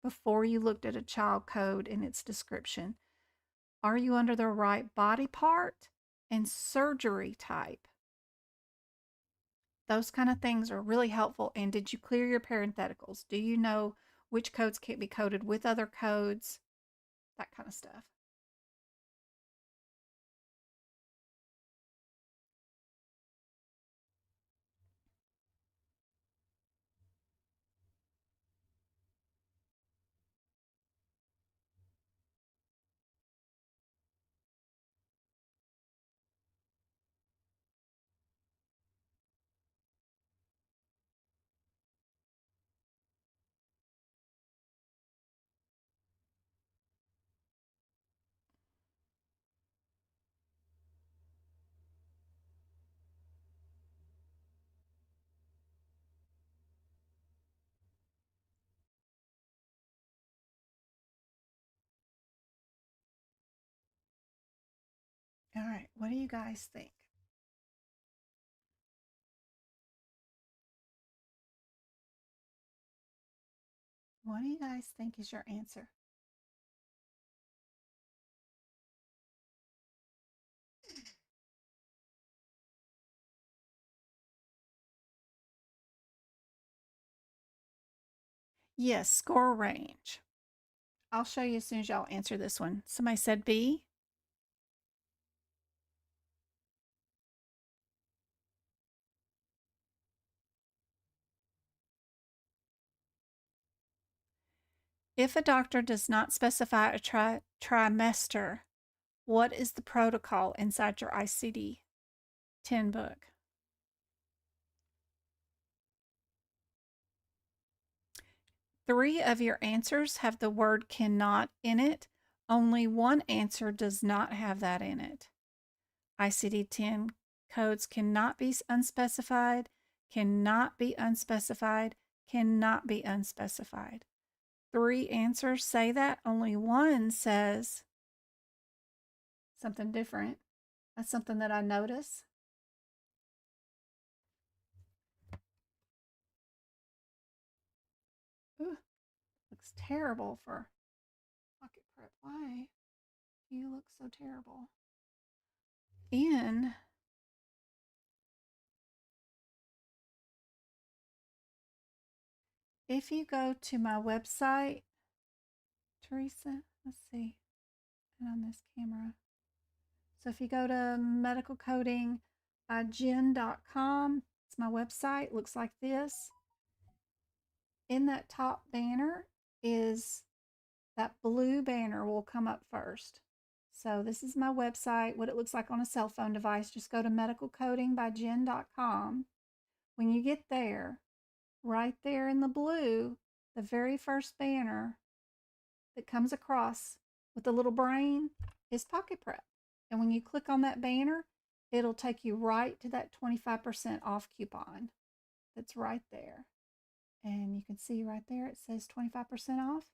before you looked at a child code and its description? Are you under the right body part and surgery type? Those kind of things are really helpful. And did you clear your parentheticals? Do you know which codes can't be coded with other codes? That kind of stuff. All right, what do you guys think? What do you guys think is your answer? Yes, score range. I'll show you as soon as y'all answer this one. Somebody said B. If a doctor does not specify a trimester, what is the protocol inside your ICD-10 book? 3 of your answers have the word cannot in it. Only one answer does not have that in it. ICD-10 codes cannot be unspecified, cannot be unspecified, cannot be unspecified. 3 answers say that. Only one says something different. That's something that I notice. Ooh, looks terrible for pocket prep. Why do you look so terrible? In if you go to my website, Teresa, let's see, and on this camera. So if you go to medicalcodingbyjen.com, it's my website, looks like this. In that top banner is that blue banner will come up first. So this is my website, what it looks like on a cell phone device. Just go to medicalcodingbyjen.com. When you get there, right there in the blue, the very first banner that comes across with the little brain is Pocket Prep. And when you click on that banner, it'll take you right to that 25% off coupon that's right there. And you can see right there it says 25% off.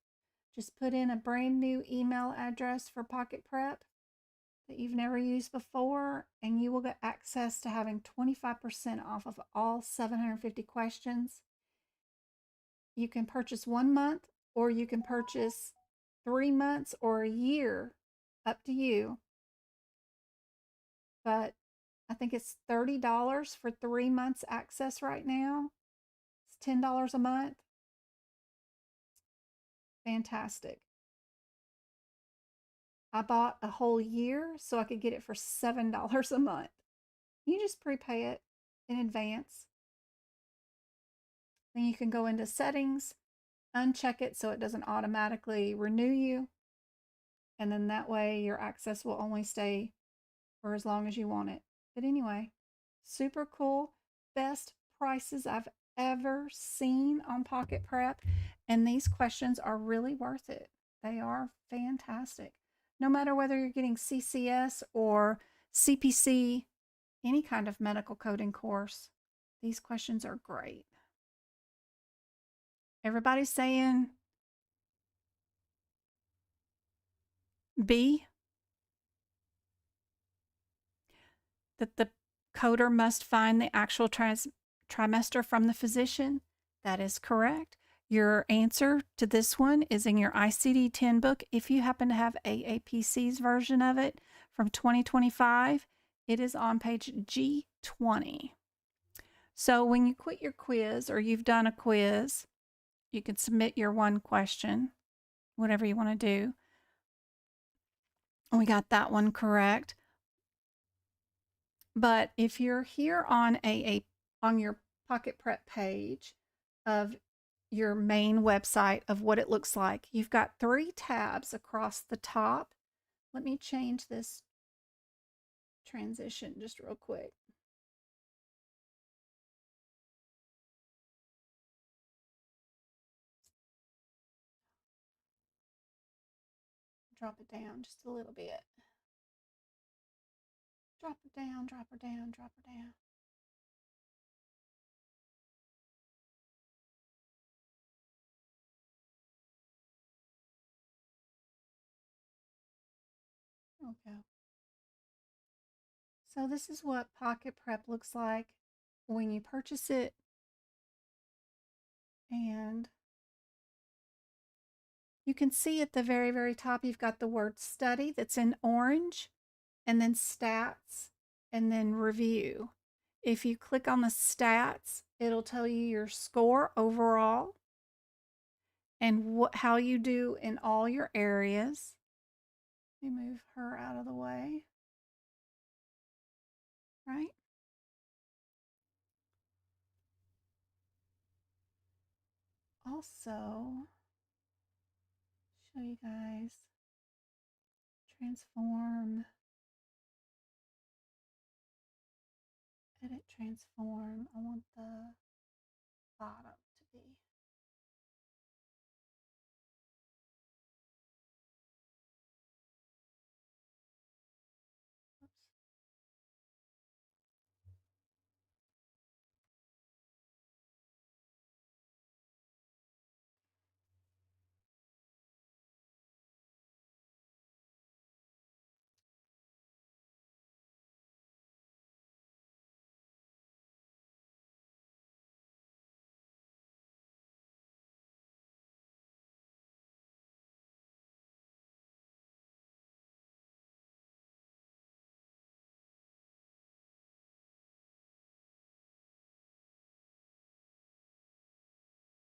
Just put in a brand new email address for Pocket Prep that you've never used before, and you will get access to having 25% off of all 750 questions. You can purchase 1 month, or you can purchase 3 months or a year, up to you. But I think it's $30 for 3 months access right now. It's $10 a month. Fantastic. I bought a whole year so I could get it for $7 a month. You just prepay it in advance. Then you can go into settings, uncheck it so it doesn't automatically renew you. And then that way your access will only stay for as long as you want it. But anyway, super cool. Best prices I've ever seen on Pocket Prep. And these questions are really worth it. They are fantastic. No matter whether you're getting CCS or CPC, any kind of medical coding course, these questions are great. Everybody's saying B, that the coder must find the actual trimester from the physician. That is correct. Your answer to this one is in your ICD-10 book. If you happen to have AAPC's version of it from 2025, it is on page G20. So when you quit your quiz or you've done a quiz, you can submit your one question, whatever you want to do. We got that one correct. But if you're here on your Pocket Prep page of your main website of what it looks like, you've got 3 tabs across the top. Let me change this transition just real quick. Drop it down just a little bit. Drop it down, drop her down, drop her down. There we go. So this is what Pocket Prep looks like when you purchase it. And you can see at the very, very top, you've got the word study that's in orange, and then stats, and then review. If you click on the stats, it'll tell you your score overall and how you do in all your areas. Let me move her out of the way. Right? Also, show you guys transform, edit transform. I want the bottom to be. Oops.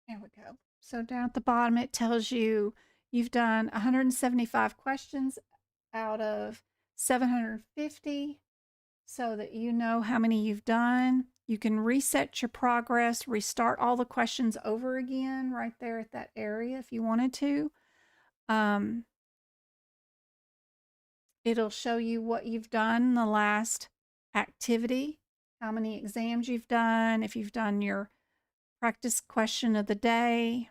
There we go. So down at the bottom, it tells you you've done 175 questions out of 750 so that you know how many you've done. You can reset your progress, restart all the questions over again right there at that area if you wanted to. It'll show you what you've done in the last activity, how many exams you've done, if you've done your practice question of the day.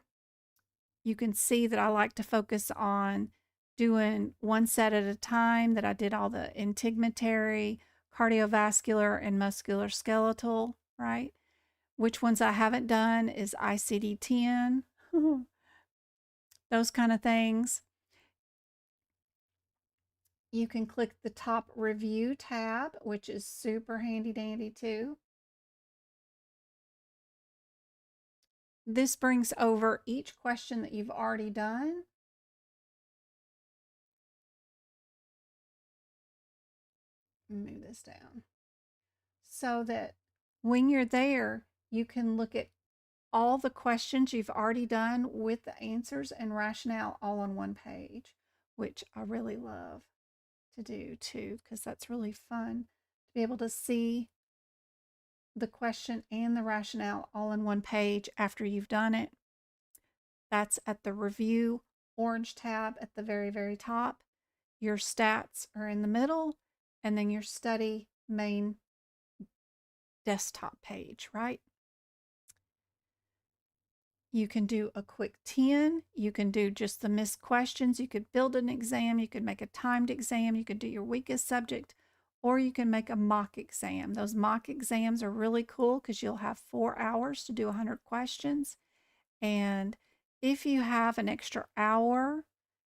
you can see that I like to focus on doing one set at a time, that I did all the integumentary, cardiovascular, and musculoskeletal, right? Which ones I haven't done is ICD-10, those kind of things. You can click the top review tab, which is super handy dandy too. This brings over each question that you've already done. Move this down so that when you're there, you can look at all the questions you've already done with the answers and rationale all on one page, which I really love to do too, because that's really fun to be able to see the question and the rationale all in one page after you've done it. That's at the review orange tab at the very, very top. Your stats are in the middle, and then your study main desktop page, right? You can do a quick 10. You can do just the missed questions. You could build an exam. You could make a timed exam. You could do your weakest subject, or you can make a mock exam. Those mock exams are really cool because you'll have 4 hours to do 100 questions. And if you have an extra hour,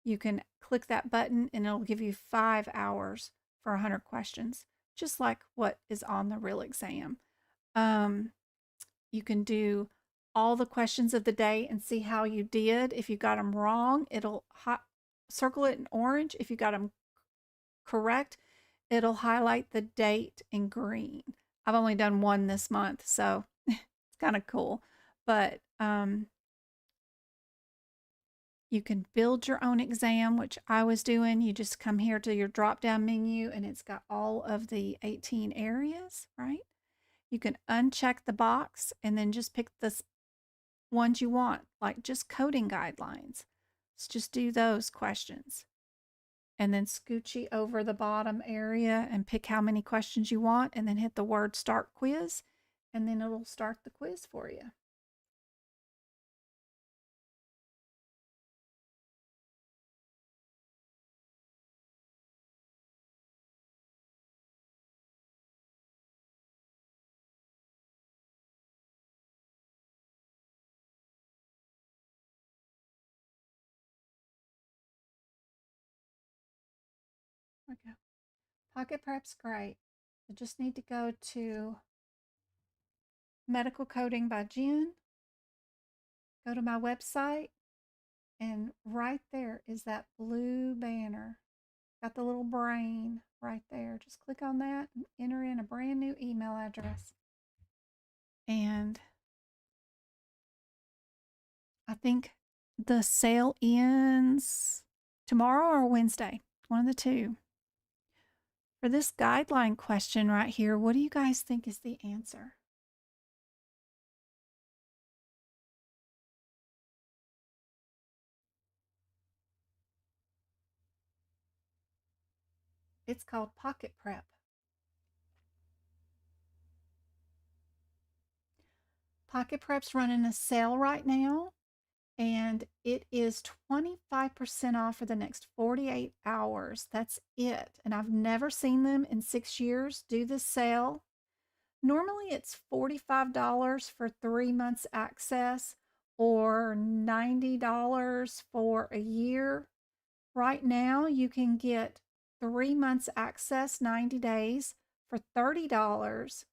you can click that button and it'll give you 5 hours for 100 questions, just like what is on the real exam. You can do all the questions of the day and see how you did. If you got them wrong, it'll circle it in orange. If you got them correct, it'll highlight the date in green. I've only done one this month, so it's kind of cool. But you can build your own exam, which I was doing. You just come here to your drop-down menu, and it's got all of the 18 areas, right? You can uncheck the box and then just pick the ones you want, like just coding guidelines. Let's just do those questions. And then scoochie over the bottom area and pick how many questions you want, and then hit the word Start Quiz, and then it'll start the quiz for you. Okay. Pocket Prep's great. I just need to go to Medical Coding by Jen, go to my website, and right there is that blue banner. Got the little brain right there. Just click on that and enter in a brand new email address. And I think the sale ends tomorrow or Wednesday, one of the two. For this guideline question right here, what do you guys think is the answer? It's called Pocket Prep. Pocket Prep's running a sale right now, and it is 25% off for the next 48 hours. That's it. And I've never seen them in 6 years do this sale. Normally it's $45 for 3 months access or $90 for a year. Right now you can get 3 months access, 90 days for $30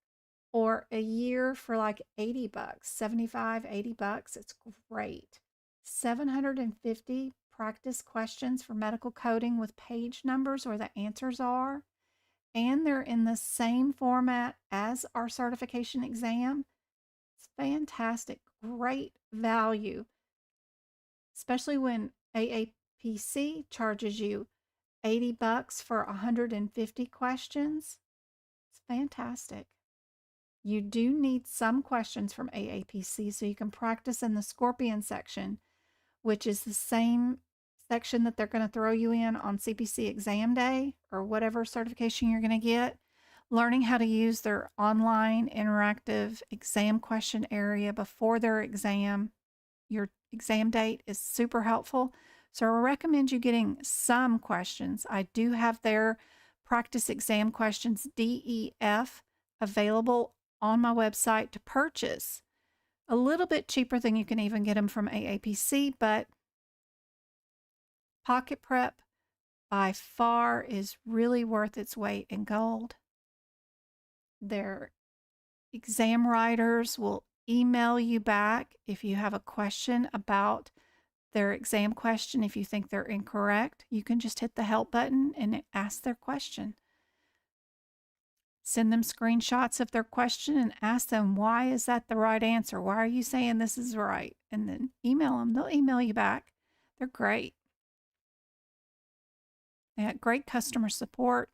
or a year for like 80 bucks, 75, 80 bucks. It's great. 750 practice questions for medical coding with page numbers where the answers are. And they're in the same format as our certification exam. It's fantastic, great value, especially when AAPC charges you 80 bucks for 150 questions. It's fantastic. You do need some questions from AAPC so you can practice in the Scorpion section, which is the same section that they're going to throw you in on CPC exam day or whatever certification you're going to get. Learning how to use their online interactive exam question area before their exam. You're exam date is super helpful. So I recommend you getting some questions. I do have their practice exam questions, DEF, available on my website to purchase. A little bit cheaper than you can even get them from AAPC, but Pocket Prep by far is really worth its weight in gold. Their exam writers will email you back if you have a question about their exam question. If you think they're incorrect, you can just hit the help button and ask their question. Send them screenshots of their question and ask them, why is that the right answer? Why are you saying this is right? And then email them. They'll email you back. They're great. They got great customer support.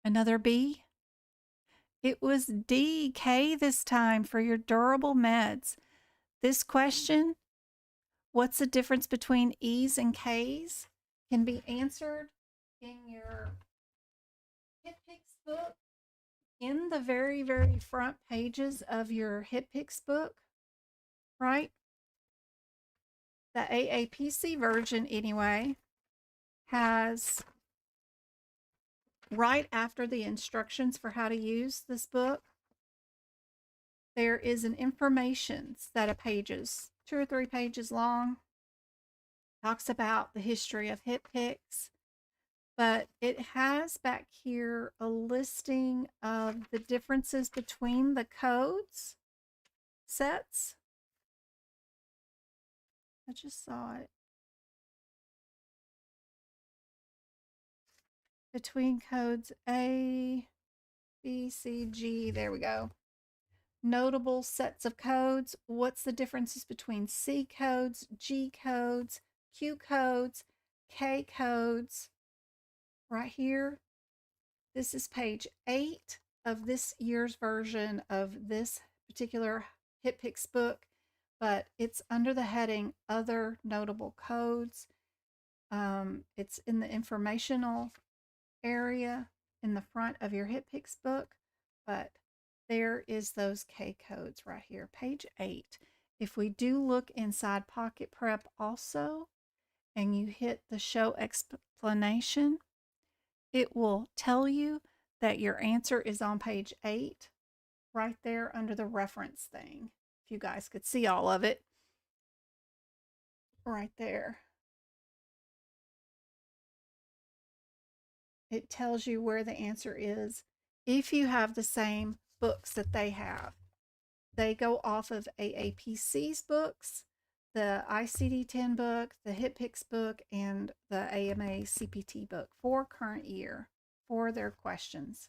Another B. It was D, K this time for your durable meds. This question, what's the difference between E's and K's, can be answered in your HitPix book, in the very, very front pages of your HitPix book, right? The AAPC version, anyway, has right after the instructions for how to use this book, there is an information set of pages, 2 or 3 pages long, talks about the history of HitPix, but it has back here a listing of the differences between the codes sets. I just saw it. Between codes A, B, C, G, there we go. Notable sets of codes. What's the differences between C codes, G codes, Q codes, K codes? Right here, this is page 8 of this year's version of this particular HitPix book, but it's under the heading Other Notable Codes. It's in the informational area in the front of your HitPix book, but there is those K codes right here, page 8. If we do look inside Pocket Prep also, and you hit the show explanation, it will tell you that your answer is on page 8, right there under the reference thing. If you guys could see all of it, right there. It tells you where the answer is if you have the same books that they have. They go off of AAPC's books, the ICD-10 book, the HitPix book, and the AMA CPT book for current year for their questions.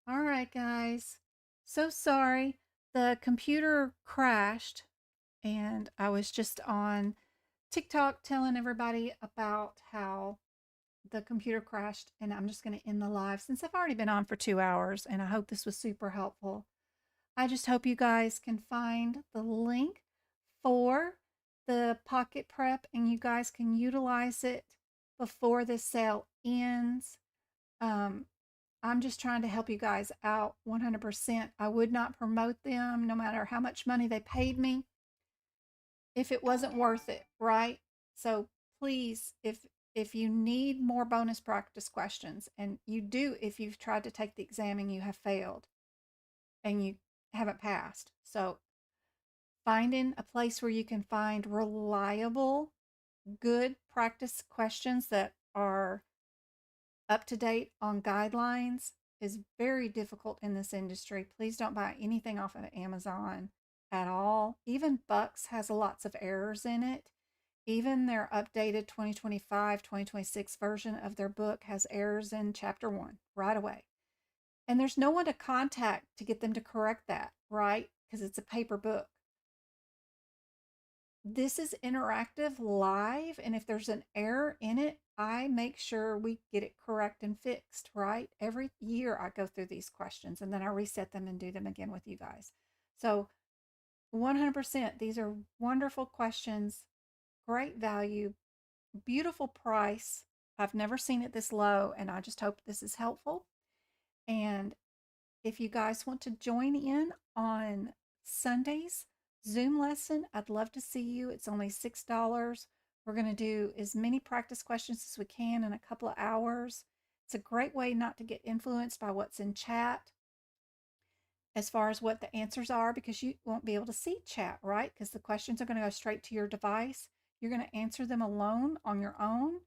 All right, guys. So sorry. The computer crashed, and I was just on TikTok telling everybody about how the computer crashed, and I'm just going to end the live since I've already been on for 2 hours, and I hope this was super helpful. I just hope you guys can find the link for the Pocket Prep and you guys can utilize it before this sale ends. I'm just trying to help you guys out 100%. I would not promote them no matter how much money they paid me if it wasn't worth it, right? So please, if you need more bonus practice questions, and you do if you've tried to take the exam and you have failed and you haven't passed. So finding a place where you can find reliable, good practice questions that are up to date on guidelines is very difficult in this industry. Please don't buy anything off of Amazon at all. Even Bucks has lots of errors in it. Even their updated 2025, 2026 version of their book has errors in chapter 1 right away. And there's no one to contact to get them to correct that, right? Because it's a paper book. This is interactive live, and if there's an error in it, I make sure we get it correct and fixed, right? Every year I go through these questions and then I reset them and do them again with you guys. So 100%. These are wonderful questions, great value, beautiful price. I've never seen it this low, and I just hope this is helpful. And if you guys want to join in on Sunday's Zoom lesson, I'd love to see you. It's only $6. We're going to do as many practice questions as we can in a couple of hours. It's a great way not to get influenced by what's in chat as far as what the answers are, because you won't be able to see chat, right? Because the questions are going to go straight to your device. You're going to answer them alone on your own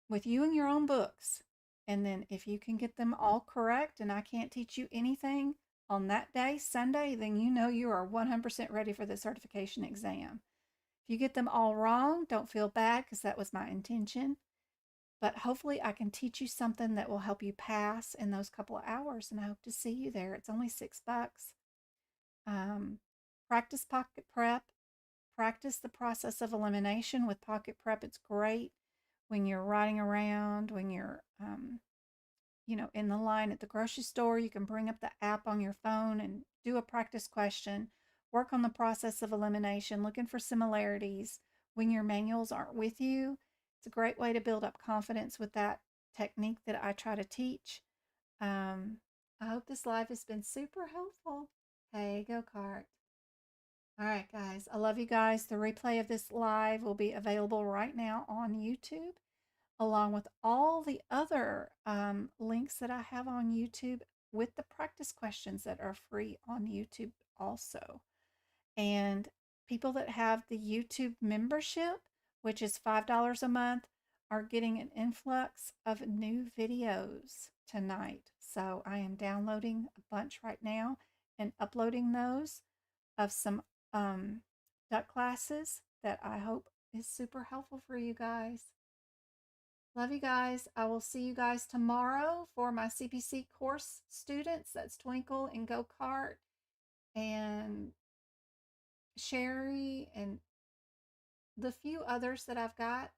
with you and your own books. And then if you can get them all correct and I can't teach you anything on that day, Sunday, then you know you are 100% ready for the certification exam. If you get them all wrong, don't feel bad because that was my intention. But hopefully I can teach you something that will help you pass in those couple of hours, and I hope to see you there. It's only $6. Um, Practice pocket prep. Practice the process of elimination with pocket prep. It's great when you're riding around, when you're, in the line at the grocery store. You can bring up the app on your phone and do a practice question. Work on the process of elimination, looking for similarities when your manuals aren't with you. It's a great way to build up confidence with that technique that I try to teach. I hope this live has been super helpful. Hey, go kart. All right, guys. I love you guys. The replay of this live will be available right now on YouTube, along with all the other links that I have on YouTube with the practice questions that are free on YouTube also. And people that have the YouTube membership, which is $5 a month, are getting an influx of new videos tonight. So I am downloading a bunch right now and uploading those of some duck classes that I hope is super helpful for you guys. Love you guys. I will see you guys tomorrow for my CPC course students. That's Twinkle and Go Kart and Sherry and the few others that I've got.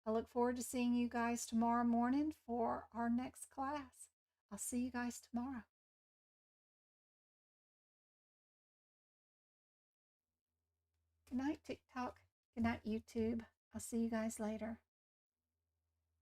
I look forward to seeing you guys tomorrow morning for our next class. I'll see you guys tomorrow. Good night, TikTok. Good night, YouTube. I'll see you guys later.